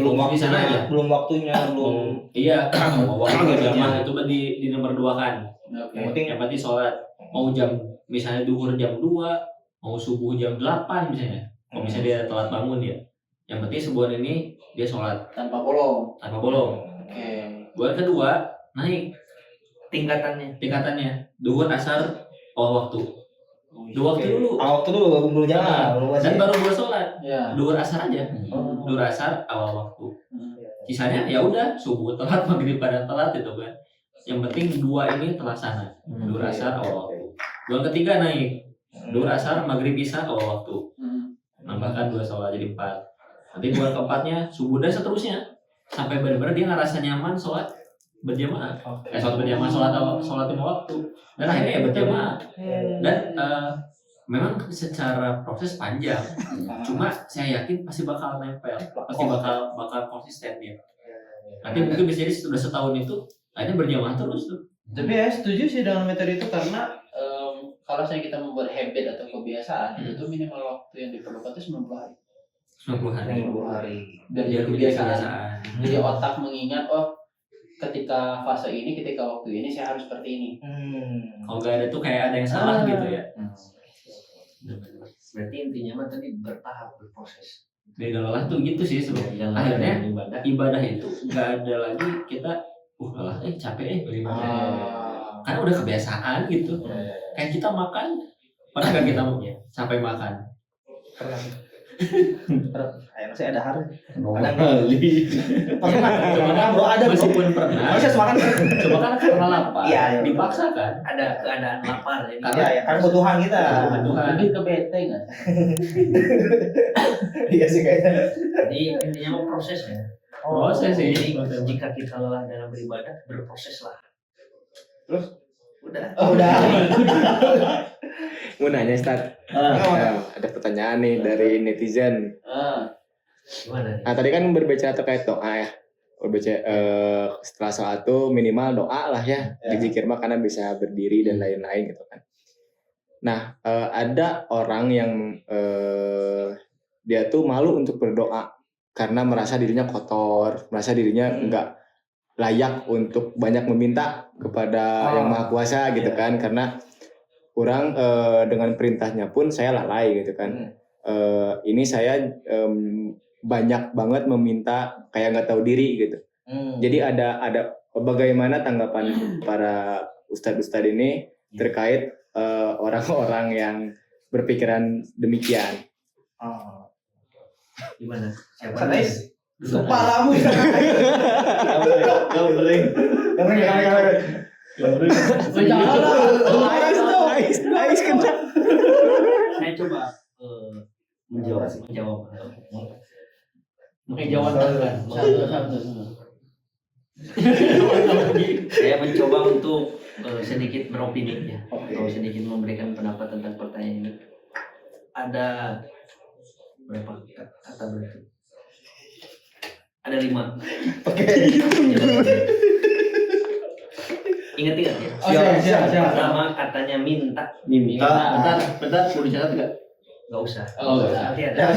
Belum Di sana aja. belum waktunya, belum. Iya, waktu jamaah itu di nomor 2 kan. Yang penting sholat. Mau jam misalnya duhur jam 2, mau subuh jam 8 misalnya. Kalau misalnya dia telat bangun ya. Yang penting sebulan ini dia sholat tanpa bolong. Bulan kedua naik Tingkatannya. duhur asar awal waktu. 2 waktu dulu. Awal waktu dulu belum jalan, belum Dan wajib. baru gue sholat. Ya. Duhur asar aja. Duhur asar awal waktu. Sisanya ya udah subuh telat, maghrib pada telat itu kan. Yang penting 2 ini terlaksana. Duhur asar awal waktu. Bulan ketiga naik. Duhur asar maghrib isya awal waktu. Nambahkan 2 sholat jadi 4. Nanti bulan keempatnya subuh dan seterusnya sampai benar-benar dia ngerasa nyaman sholat berjamaah. Sholat berjamaah, sholat lima waktu. Dan akhirnya ya berjamaah. Dan memang secara proses panjang. Cuma saya yakin pasti bakal nempel, pasti bakal konsisten dia. Nanti mungkin bisa jadi sudah setahun itu akhirnya berjamaah terus tuh. Tapi ya setuju sih dengan metode itu karena kalau saya kita membuat habit atau kebiasaan itu minimal waktu yang diperlukan itu 90 hari. 90 hari. 90 hari. Dan Biar jadi kebiasaan. Jadi otak mengingat ketika fase ini, ketika waktu ini saya harus seperti ini. Kalau nggak ada tuh kayak ada yang salah gitu ya. Berarti intinya mah tadi bertahap, berproses. Beda lelah tuh gitu sih sebenarnya. Akhirnya ibadah itu nggak ada lagi kita lelah capek beribadah. Karena udah kebiasaan gitu. Kayak kita makan, pernah nggak kita sampai makan? Pernah. Kayak saya ada hari. Cuma kan bro ada meskipun pernah, Harusnya semakan. cuma kan karena lapar, Iya, iya. dipaksa kan. Ada keadaan lapar jadi. Iya, kan kebutuhan kita. Kebutuhan. Lebih ke bete nggak? Iya sih kayaknya. Jadi intinya mau proses ya. Proses sih. Jadi jika kita lelah dalam beribadah, berproses lah. Terus? Udah. Oh, udah. Mau nanya Ustaz. Ada pertanyaan nih dari netizen. Gimana nih? Nah tadi kan berbicara terkait doa ya. Setelah sholat itu minimal doa lah ya. Berzikir mah karena bisa berdiri dan lain-lain gitu kan. Nah ada orang yang dia tuh malu untuk berdoa karena merasa dirinya kotor, merasa dirinya enggak layak untuk banyak meminta kepada yang maha kuasa gitu kan, karena kurang dengan perintahnya pun saya lalai gitu kan. Ini saya banyak banget meminta kayak nggak tahu diri gitu. Jadi ada bagaimana tanggapan para ustadz-ustadz ini terkait orang-orang yang berpikiran demikian? Gimana? Siapa Santai. nih? Kepalamu. Saya coba menjawab. Menjawabkan satu. Saya mencoba untuk sedikit beropini ya, atau sedikit memberikan pendapat tentang pertanyaan ini. Ada berapa kata berarti? Ada 5. Ingat-ingat ya. Siap. Pertama katanya minta. Bentar, mau dicatat nggak? Nggak usah. Oh, nggak usah. Nanti ada.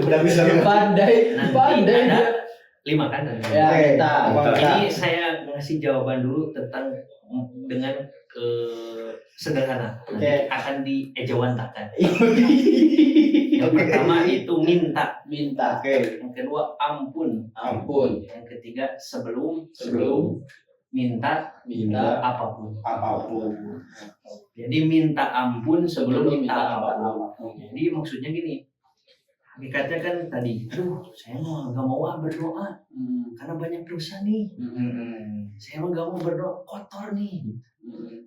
Udah bisa. Pandai Nanti ada 5 kan nanti. Ya, kita. Ini saya ngasih jawaban dulu tentang dengan sederhana. Nanti akan diejawantakan. Yang pertama itu minta. Yang kedua ampun. Yang ketiga sebelum minta apapun. Jadi minta ampun sebelum minta apapun. Jadi maksudnya gini. Hakikatnya kan tadi, saya mah nggak mau berdoa karena banyak dosa nih. Saya mah nggak mau berdoa, kotor nih.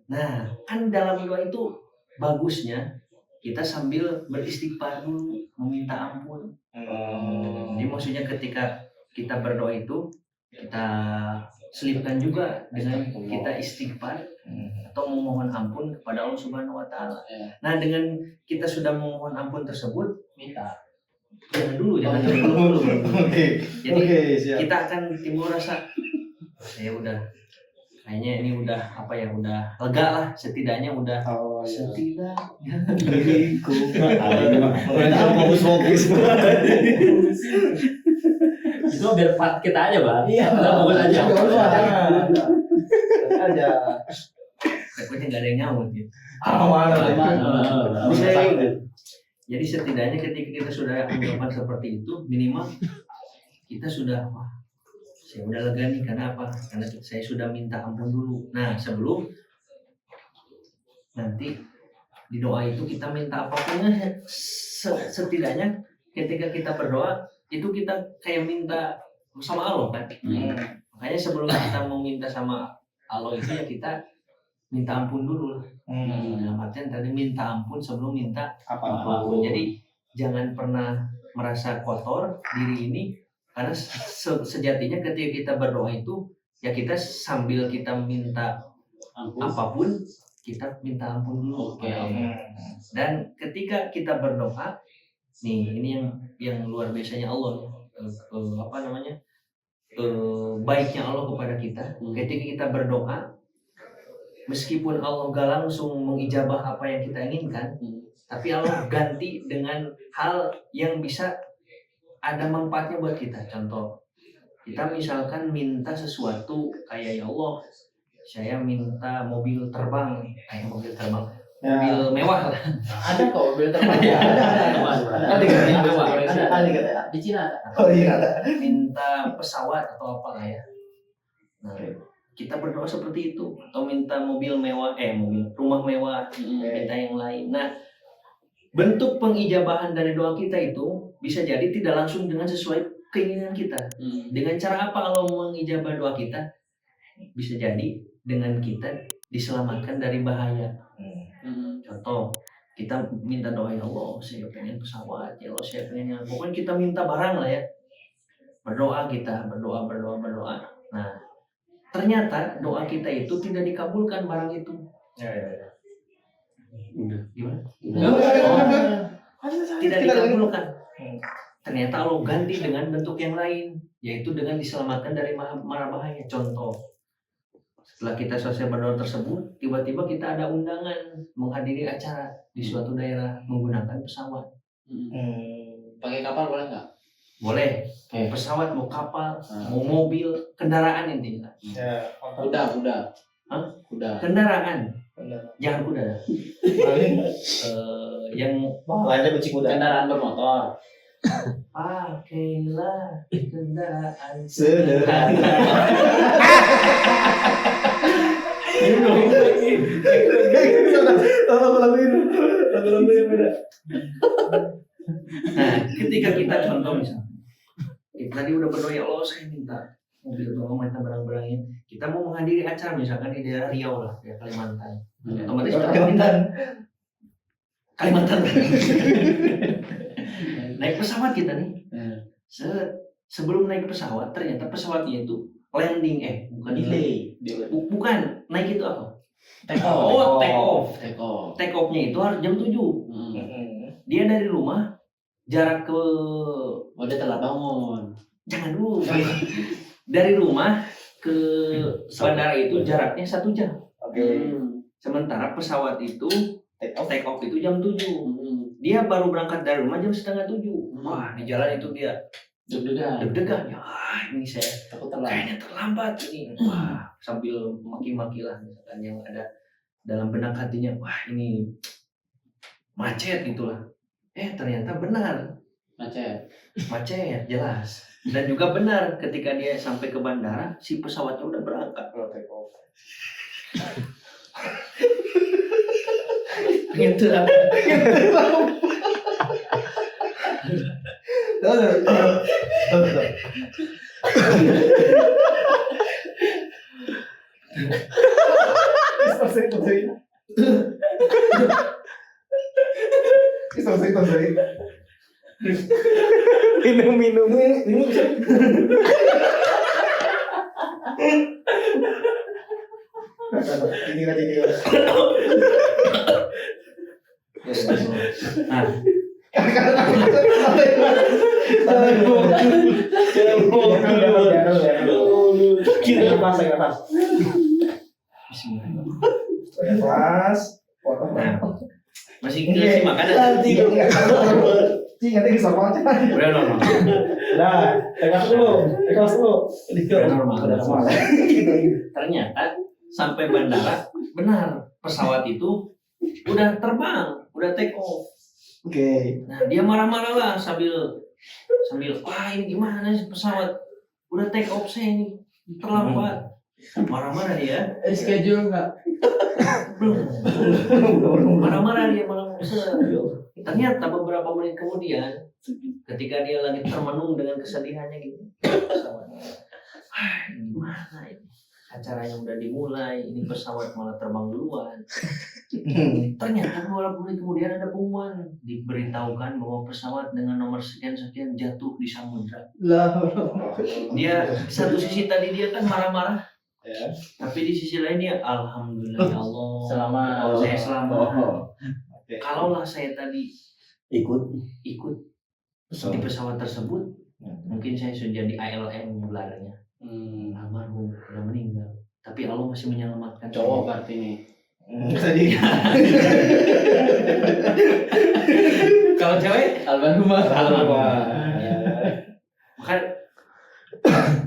Nah, kan dalam doa itu bagusnya kita sambil beristighfar dulu, meminta ampun. Jadi maksudnya ketika kita berdoa itu kita selipkan juga dengan kita istighfar atau memohon ampun kepada Allah Subhanahu wa taala. Nah, dengan kita sudah memohon ampun tersebut, jangan dulu. Jadi kita akan timbul rasa saya udah kayaknya ini udah lega lah, setidaknya udah setidaknya diriku. Fokus. Itu biar part kita aja bang. Iya, Fokus aja. Takutnya nggak ada yang nyaut gitu. Mana? Jadi setidaknya ketika kita sudah melakukan seperti itu, minimal kita sudah saya udah lega nih. Karena apa? Karena saya sudah minta ampun dulu. Nah, sebelum nanti di doa itu kita minta apapun, setidaknya ketika kita berdoa itu kita kayak minta sama Allah kan. Makanya sebelum kita mau minta sama Allah itu ya kita minta ampun dulu lah. Dalam artian tadi minta ampun sebelum minta apapun. Jadi jangan pernah merasa kotor diri ini, karena sejatinya ketika kita berdoa itu ya kita sambil kita minta Ampun. apapun kita minta ampun dulu Oke. kepada Allah. Dan ketika kita berdoa nih, ini yang luar biasanya Allah, baiknya Allah kepada kita. Ketika kita berdoa, meskipun Allah gak langsung mengijabah apa yang kita inginkan, tapi Allah ganti dengan hal yang bisa ada manfaatnya buat kita. Contoh, kita misalkan minta sesuatu kayak, ya Allah, saya minta mobil terbang, mobil mewah lah. Ada kok mobil terbang. Ada yang mewah. Ada di Cina. Oh iya. Minta pesawat atau apa lah ya. Nah, kita berdoa seperti itu, atau minta mobil mewah, rumah mewah, minta yang lain. Nah, bentuk pengijabahan dari doa kita itu bisa jadi tidak langsung dengan sesuai keinginan kita. Dengan cara apa Allah mengijabah doa kita? Bisa jadi dengan kita diselamatkan dari bahaya. Contoh, kita minta doa, ya Allah, saya pengen pesawat, ya Allah, saya pengen, pokoknya kita minta barang lah ya. Berdoa kita, berdoa. Nah, ternyata doa kita itu tidak dikabulkan barang itu. Udah. Gimana? Udah. Tidak dikabulkan. Ternyata Allah ganti dengan bentuk yang lain, yaitu dengan diselamatkan dari mara bahaya. Contoh, setelah kita selesai berdoa tersebut, tiba-tiba kita ada undangan menghadiri acara di suatu daerah menggunakan pesawat. Pakai kapal boleh nggak? Boleh. Mau pesawat, mau kapal, mau mobil, kendaraan intinya. Kuda. Hah? Kuda. Kendaraan. Jangan kuda. Yang Lainnya benci kuda. Kendaraan bermotor. pakailah kendaraan Sederhana. Lagu-lagu yang beda. Nah, ketika kita contoh misalnya, kita tadi udah berdoa, ya Allah saya minta mobil tolong, minta barang-barangnya. Kita mau menghadiri acara misalkan di daerah Riau lah, ya Kalimantan. Otomatis kita minta Kalimantan. Naik pesawat kita nih. Sebelum naik pesawat, ternyata pesawatnya itu landing, bukan delay. Bukan, naik itu apa? Take Take off. Take off. Take off-nya itu harus jam 7. Dia dari rumah jarak ke Dia telah bangun. jangan dulu. Dari rumah ke bandara itu jaraknya 1 jam. Sementara pesawat itu take off itu jam 7. Dia baru berangkat dari rumah jam 6:30. Wah, di jalan itu dia deg-degan. Ya, ini saya Takut terlambat. kayaknya terlambat ini. Wah, sambil maki-maki lah misalkan yang ada dalam benak hatinya. Wah, ini macet gitulah. Ternyata benar. Macet, jelas. Dan juga benar ketika dia sampai ke bandara, si pesawatnya udah berangkat. Gitu lah. Minum. Nah, masih sih makanan. Nanti bisa aja. Udah normal. Udah, tegas dulu. Udah normal. Ternyata sampai bandara, benar pesawat itu udah terbang, udah take off. Nah, dia marah-marah lah sambil wah ini gimana sih pesawat udah take off saya ini terlambat. Marah-marah dia. Schedule nggak? Belum. Marah-marah dia malah ternyata beberapa menit kemudian ketika dia lagi termenung dengan kesedihannya gitu, pesawat, gimana ini acaranya udah dimulai, ini pesawat malah terbang duluan. Ternyata beberapa menit kemudian ada pengumuman, diberitahukan bahwa pesawat dengan nomor sekian-sekian jatuh di samudra. Dia di satu sisi tadi dia kan marah-marah, Ya. tapi di sisi lain dia alhamdulillah ya Allah, Selamat. saya selamat. Oke. Kalaulah saya tadi ikut ikut di pesawat tersebut, mungkin saya sudah jadi ALM gelarnya. Almarhum udah meninggal, tapi Allah masih menyelamatkan Cowok saya. berarti nih. Tadi. Kalau cewek, Almarhumah. maka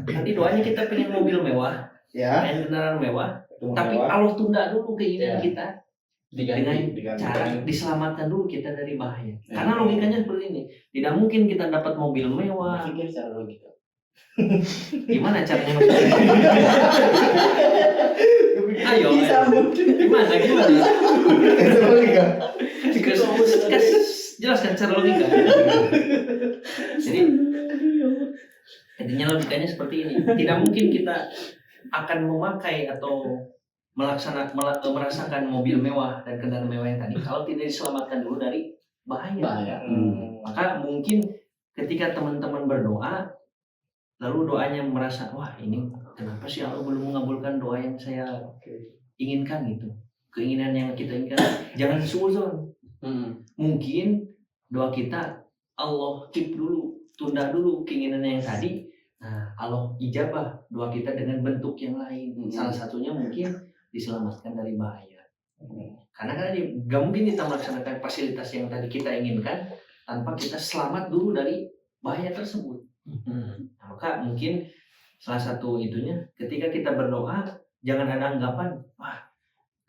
nanti doanya kita pengen mobil mewah, Ya. pengen kendaraan mewah, Rumah tapi mewah. Allah tunda dulu keinginan Ya. kita Diganti. Diganti. cara diselamatkan dulu kita dari bahaya. Ya. Karena logikanya seperti ini, tidak mungkin kita dapat mobil mewah. Pikir secara logika. Gimana caranya maksudnya? Ayo, gimana? Jelaskan secara logika. Jadi intinya logikanya seperti ini. Tidak mungkin kita akan memakai atau merasakan mobil mewah dan kendaraan mewah yang tadi kalau tidak diselamatkan dulu dari bahaya. Bahaya. Maka mungkin ketika teman-teman berdoa, lalu doanya merasa, wah ini kenapa sih Allah belum mengabulkan doa yang saya inginkan gitu. Keinginan yang kita inginkan, jangan suuzon. Mungkin doa kita Allah keep dulu, tunda dulu keinginan yang tadi. Nah, Allah ijabah doa kita dengan bentuk yang lain. Salah satunya mungkin diselamatkan dari bahaya. Karena kan gak mungkin kita melaksanakan fasilitas yang tadi kita inginkan tanpa kita selamat dulu dari bahaya tersebut. Nah, maka mungkin salah satu itunya ketika kita berdoa jangan ada anggapan, wah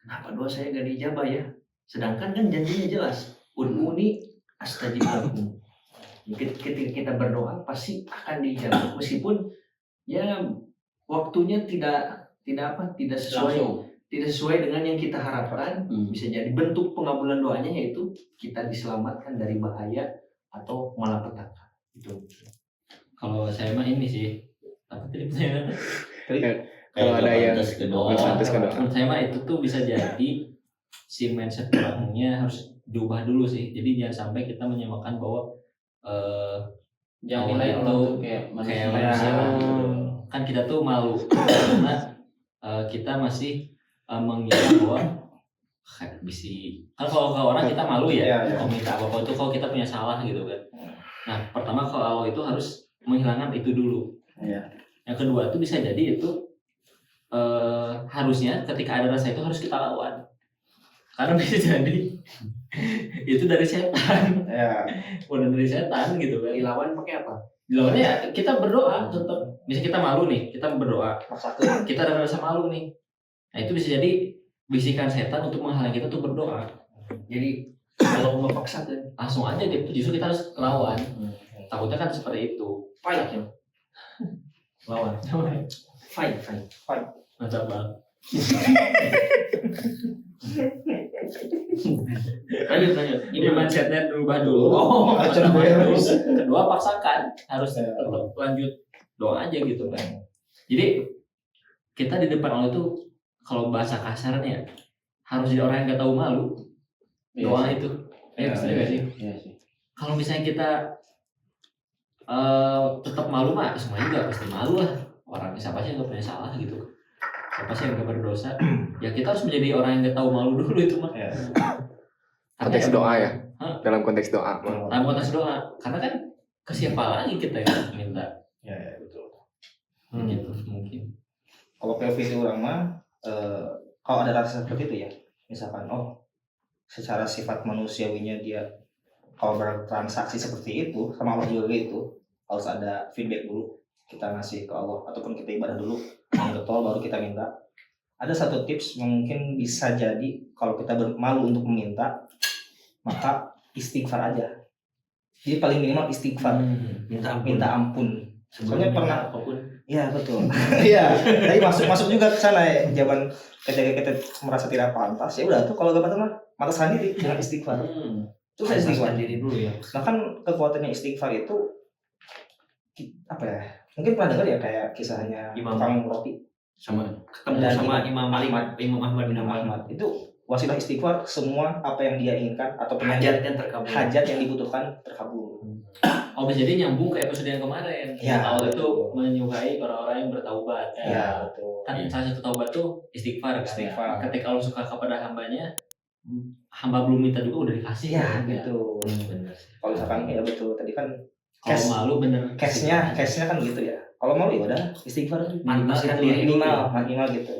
kenapa doa saya gak dijabah ya? Sedangkan kan janjinya jelas, ud'uni astajib lakum. Ketika kita berdoa pasti akan dijabah meskipun ya waktunya tidak sesuai Langsung. tidak sesuai dengan yang kita harapkan. Bisa jadi bentuk pengabulan doanya yaitu kita diselamatkan dari bahaya atau malapetaka. Itu. Kalau saya mah ini sih, apa tadi pertanyaannya? Kalau ada yang Oh, berstatus ke doa. menurut saya mah itu tuh bisa jadi si mindset orangnya harus diubah dulu sih. Jadi jangan sampai kita menyamakan bahwa Jangan Allah nilai itu orang tuh kayak kayak manusia. manusia gitu. Kan kita tuh malu karena kita masih mengira bahwa bisa kan kalau ke orang kita malu ya, Iya, iya. kalau minta apa-apa itu kalau kita punya salah gitu kan. Nah pertama kalau Allah itu harus menghilangkan itu dulu. Iya. Yang kedua itu bisa jadi itu harusnya ketika ada rasa itu harus kita lawan. Karena bisa jadi itu dari setan, Ya. udah dari setan gitu kan. Dilawan pakai apa? Dilawannya ya kita berdoa tetap. Misalnya kita malu nih, kita berdoa. Maksakan. Kita ada rasa malu nih. Nah itu bisa jadi bisikan setan untuk menghalangi kita untuk berdoa. Jadi kalau memaksakan Langsung aja dia justru kita harus lawan. Takutnya kan seperti itu. fight ya. Lawan. Fight. Mantap banget. Lanjut. Ini mindsetnya berubah dulu. Oh, Terus kedua paksakan, harus tetap lanjut doa aja gitu kan. Jadi kita di depan Allah itu kalau bahasa kasarnya harus jadi orang yang gak tahu malu. Doa itu. Bisa gak sih? Iya sih. Kalau misalnya kita tetap malu mah semuanya juga pasti malu lah. Orang siapa sih yang gak punya salah gitu. Siapa sih yang gak berdosa? Ya kita harus menjadi orang yang gak tahu malu dulu itu mah. Ya. Konteks doa ya. Hah? Dalam konteks doa. Dalam konteks doa. Karena kan ke siapa lagi kita yang minta Ya, betul. gitu mungkin. Kalau POV itu orang mah kalau ada rasa seperti itu ya, misalkan secara sifat manusiawinya dia kalau bertransaksi seperti itu sama Allah juga gitu, harus ada feedback dulu, kita ngasih ke Allah ataupun kita ibadah dulu yang getol baru kita minta. Ada satu tips yang mungkin bisa jadi kalau kita malu untuk meminta, maka istighfar aja. Jadi paling minimal istighfar, minta ampun. Soalnya pernah apapun. Iya betul. Iya. Tapi masuk juga ke sana ya. Zaman ketika kita merasa tidak pantas, ya udah tuh kalau gak pantas mah mata sendiri dengan istighfar. Itu saya istighfar diri dulu ya. Bahkan kekuatannya istighfar itu apa ya? Mungkin pernah dengar ya kayak kisahnya Imam. tukang roti. ketemu Dan sama Imam Ahmad. Imam Ahmad bin Imam Hanbal. Ahmad itu wasilah istighfar, semua apa yang dia inginkan atau Hajatnya terkabul. hajat yang dibutuhkan terkabul. Oh, bisa jadi nyambung ke episode yang kemarin. Ya, Awal itu betul. menyukai orang-orang yang bertaubat. Ya, betul. Kan salah satu taubat tuh istighfar kan. Istighfar. Ketika Allah suka kepada hambanya, hamba belum minta juga udah dikasih. Iya, kan? gitu. Bener. Kalau misalkan ya betul tadi kan Kalau Cash. malu bener. case-nya kan gitu ya. Kalau mau ya udah istighfar Pantaskan Gitu, diri dulu. minimal gitu.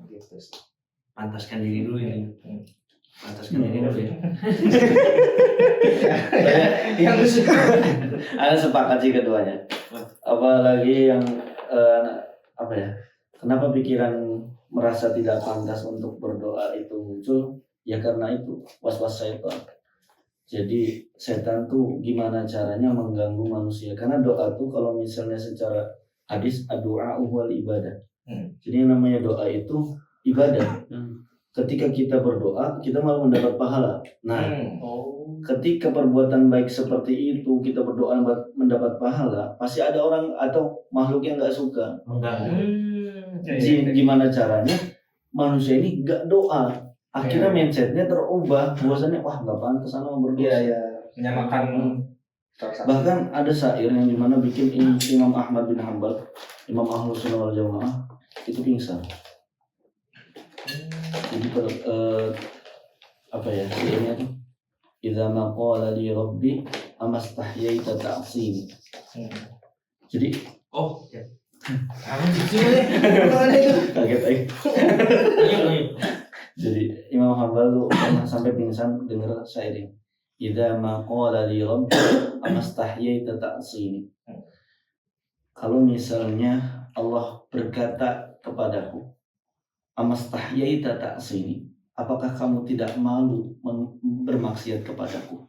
Gitu sih. Pantaskan diri dulu ya. Hmm. Pantaskan diri dulu ya. Yang lucu. Ada sepakat sih keduanya. Apalagi yang apa ya? Kenapa pikiran merasa tidak pantas untuk berdoa itu muncul? Ya karena itu was-was syaitan. Jadi setan tuh gimana caranya mengganggu manusia? Karena doa tuh kalau misalnya secara hadis doa wal ibadah. Jadi yang namanya doa itu ibadah. Ketika kita berdoa, kita malah mendapat pahala. Nah, ketika perbuatan baik seperti itu kita berdoa mendapat pahala, pasti ada orang atau makhluk yang nggak suka. Mengganggu. Gimana caranya manusia ini nggak doa? Akhirnya mindsetnya terubah, bahwasannya wah nggak pantas ana mau berdoa. Iya, menyamakan transaksi. Bahkan ada syair yang dimana bikin Imam Ahmad bin Hanbal, Imam Ahlus Sunnah wal Jamaah itu pingsan. Jadi apa ya syairnya tuh? Idza ma qala li rabbi amastahyaita ta'sini. Jadi Oh, ya. kaget aja. Jadi Imam Hanbal tuh pernah sampai pingsan dengar syair ini. Idza ma qala li rabbi amastahyaita ta'sini. Kalau misalnya Allah berkata kepadaku, amastahyaita ta'sini, apakah kamu tidak malu bermaksiat kepadaku?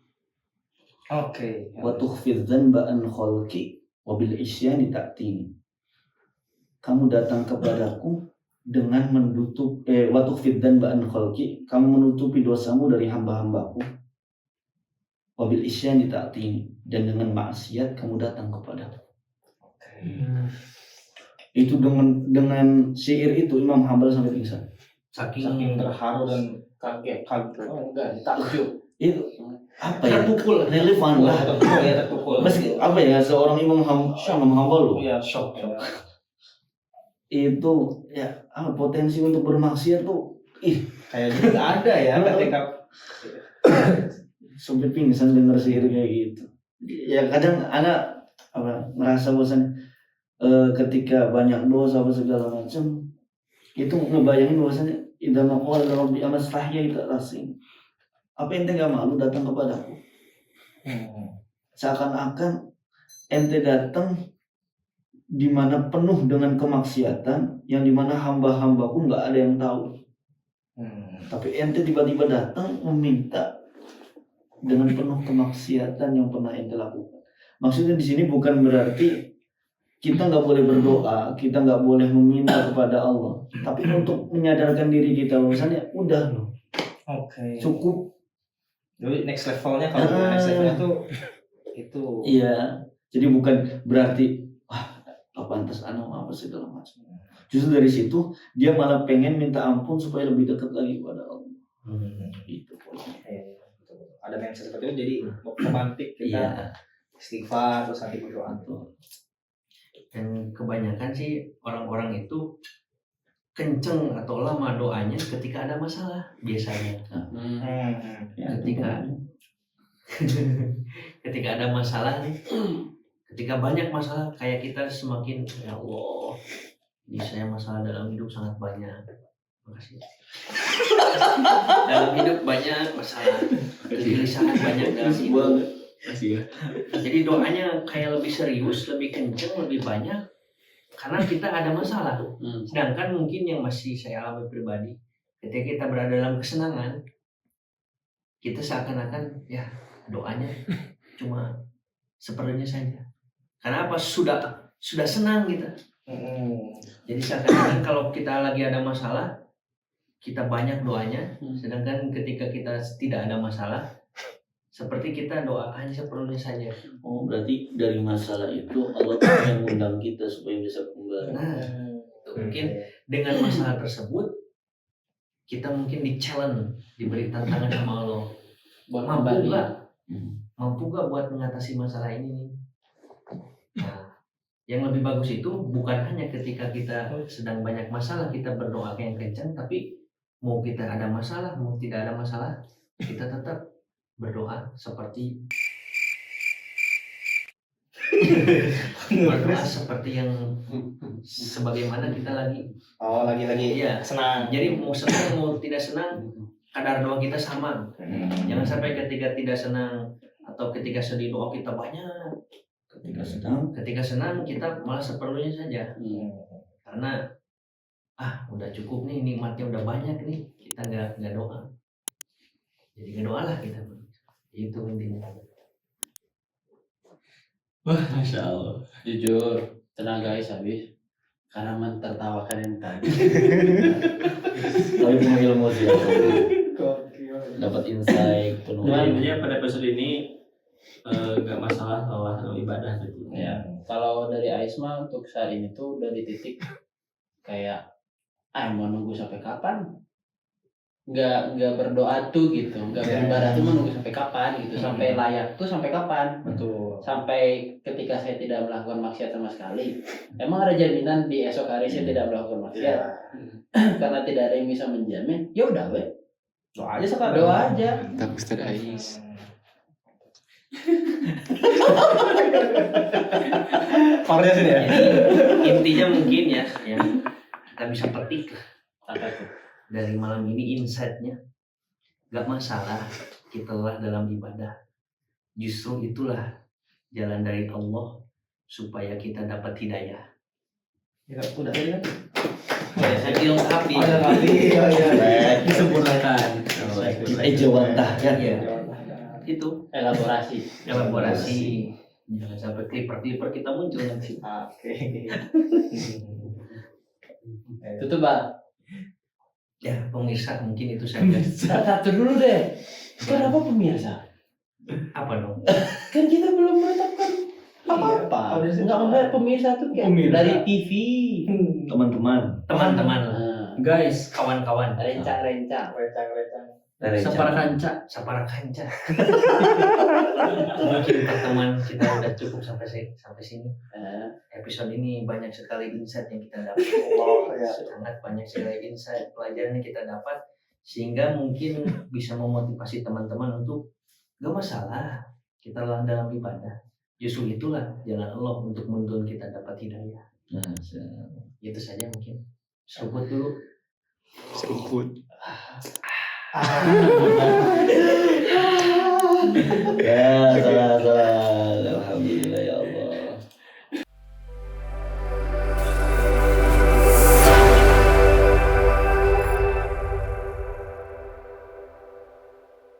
Oke. Wa tukhfidz dzanba an khalqi wa bil isyani ta'tini. Kamu datang kepadaku dengan menutup wa tukhfidz dzanba an khalqi, kamu menutupi dosamu dari hamba-hambaku. Wa bil isyani ta'tini, dan dengan maksiat kamu datang kepadaku. Itu dengan syair itu Imam Hanbal sampai pingsan. Saking terharu dan Kaget. kaget. Oh enggak, takjub. Itu apa ya? Terpukul, relevan lah. terpukul. Meski apa ya seorang Imam Hanbal loh. Iya, shock. Itu ya potensi untuk bermaksiat tuh Kayak gitu nggak ada ya ketika sampai pingsan denger sihir kayak gitu. Ya kadang anak merasa bosan ketika banyak dosa apa segala macam itu ngebayangin bahwasanya idza maqala rabbi amastahya itu rasim. Apa ente nggak malu datang kepadaku? Seakan-akan ente datang di mana penuh dengan kemaksiatan yang dimana hamba-hambaku nggak ada yang tahu. Tapi ente tiba-tiba datang meminta dengan penuh kemaksiatan yang pernah ente lakukan. Maksudnya di sini bukan berarti kita nggak boleh berdoa, kita nggak boleh meminta kepada Allah. Tapi untuk menyadarkan diri kita bahwasanya udah loh, cukup. Jadi next levelnya kalau next levelnya tuh itu. Iya. Jadi bukan berarti pantas anak apa segala macam. Justru dari situ dia malah pengen minta ampun supaya lebih dekat lagi kepada Allah. Itu Ada mindset seperti itu jadi memantik kita istighfar terus nanti berdoa. Dan kebanyakan sih orang-orang itu kenceng atau lama doanya ketika ada masalah biasanya. Ketika ada masalah nih, ketika banyak masalah kayak kita semakin ya Allah, ini saya masalah dalam hidup sangat banyak. Makasih. Dalam hidup banyak masalah, kegelisahan banyak dalam hidup. Jadi doanya kayak lebih serius, lebih kenceng, lebih banyak karena kita ada masalah. Sedangkan mungkin yang masih saya alami pribadi, ketika kita berada dalam kesenangan, kita seakan-akan ya doanya cuma seperlunya saja. Karena apa? Sudah senang kita. Jadi seakan-akan kalau kita lagi ada masalah, kita banyak doanya. Sedangkan ketika kita tidak ada masalah, seperti kita doa hanya seperlunya saja. Oh berarti dari masalah itu Allah yang mengundang kita supaya bisa kembali. Nah, mungkin dengan masalah tersebut kita mungkin di-challenge, diberi tantangan sama Allah. Buat Mampu kembali. nggak? Mampu nggak buat mengatasi masalah ini nih? Nah, yang lebih bagus itu bukan hanya ketika kita sedang banyak masalah kita berdoa yang kencang, tapi mau kita ada masalah, mau tidak ada masalah, kita tetap berdoa seperti berdoa seperti yang sebagaimana kita lagi. lagi Iya. senang. Jadi mau senang mau tidak senang, kadar doa kita sama. Jangan sampai ketika tidak senang atau ketika sedih doa kita banyak. Ketika senang kita malah seperlunya saja. Karena udah cukup nih, nikmatnya udah banyak nih, kita nggak doa. Jadi nggak doalah kita. Itu intinya. Wah, Masya Allah. Jujur, tenang guys habis. Karena mentertawakan yang tadi. Tapi punya ilmu sih. Dapat insight penuh. Jadi intinya pada episode ini nggak masalah kalau ibadah gitu. Ya, kalau dari Aisma untuk saat ini tuh dari titik kayak mau nunggu sampai kapan? Nggak berdoa tuh gitu, nggak beribadah tuh menunggu sampai kapan gitu, sampai layak tuh sampai kapan? Betul. Sampai ketika saya tidak melakukan maksiat sama sekali. Emang ada jaminan di esok hari saya tidak melakukan maksiat? Karena tidak ada yang bisa menjamin. Ya udah weh. Doa aja sekarang. Doa aja. Tak Ustaz Ais. Powernya sini ya. Intinya mungkin ya, yang kita bisa petik lah Apa itu? dari malam ini insight-nya, gak masalah kita lelah dalam ibadah. Justru itulah jalan dari Allah supaya kita dapat hidayah. Ya, udah tadi kan. Saya dilengkapi. Disempurnakan. Ejawantah kan. Iya. Itu elaborasi. Jangan sampai clipper kita muncul nanti. Oke. Tutup Pak. Ya pemirsa mungkin itu saja. Satu dulu deh. Kenapa pemirsa? Apa dong? Kan kita belum menetapkan apa-apa. Enggak membayar pemirsa tuh kayak Pemirsa. dari TV. Teman-teman. Teman-teman, Guys, kawan-kawan, Rencang-rencang. sapara kanca. sapara kanca. Mungkin pertemuan kita udah cukup sampai sini. Episode ini banyak sekali insight yang kita dapat. Sangat banyak sekali insight pelajaran yang kita dapat, sehingga mungkin bisa memotivasi teman-teman untuk gak masalah kita lelah dalam ibadah. Justru itulah jalan Allah untuk menuntun kita dapat hidayah. Itu saja mungkin. Seruput dulu. Seruput. Ya, salah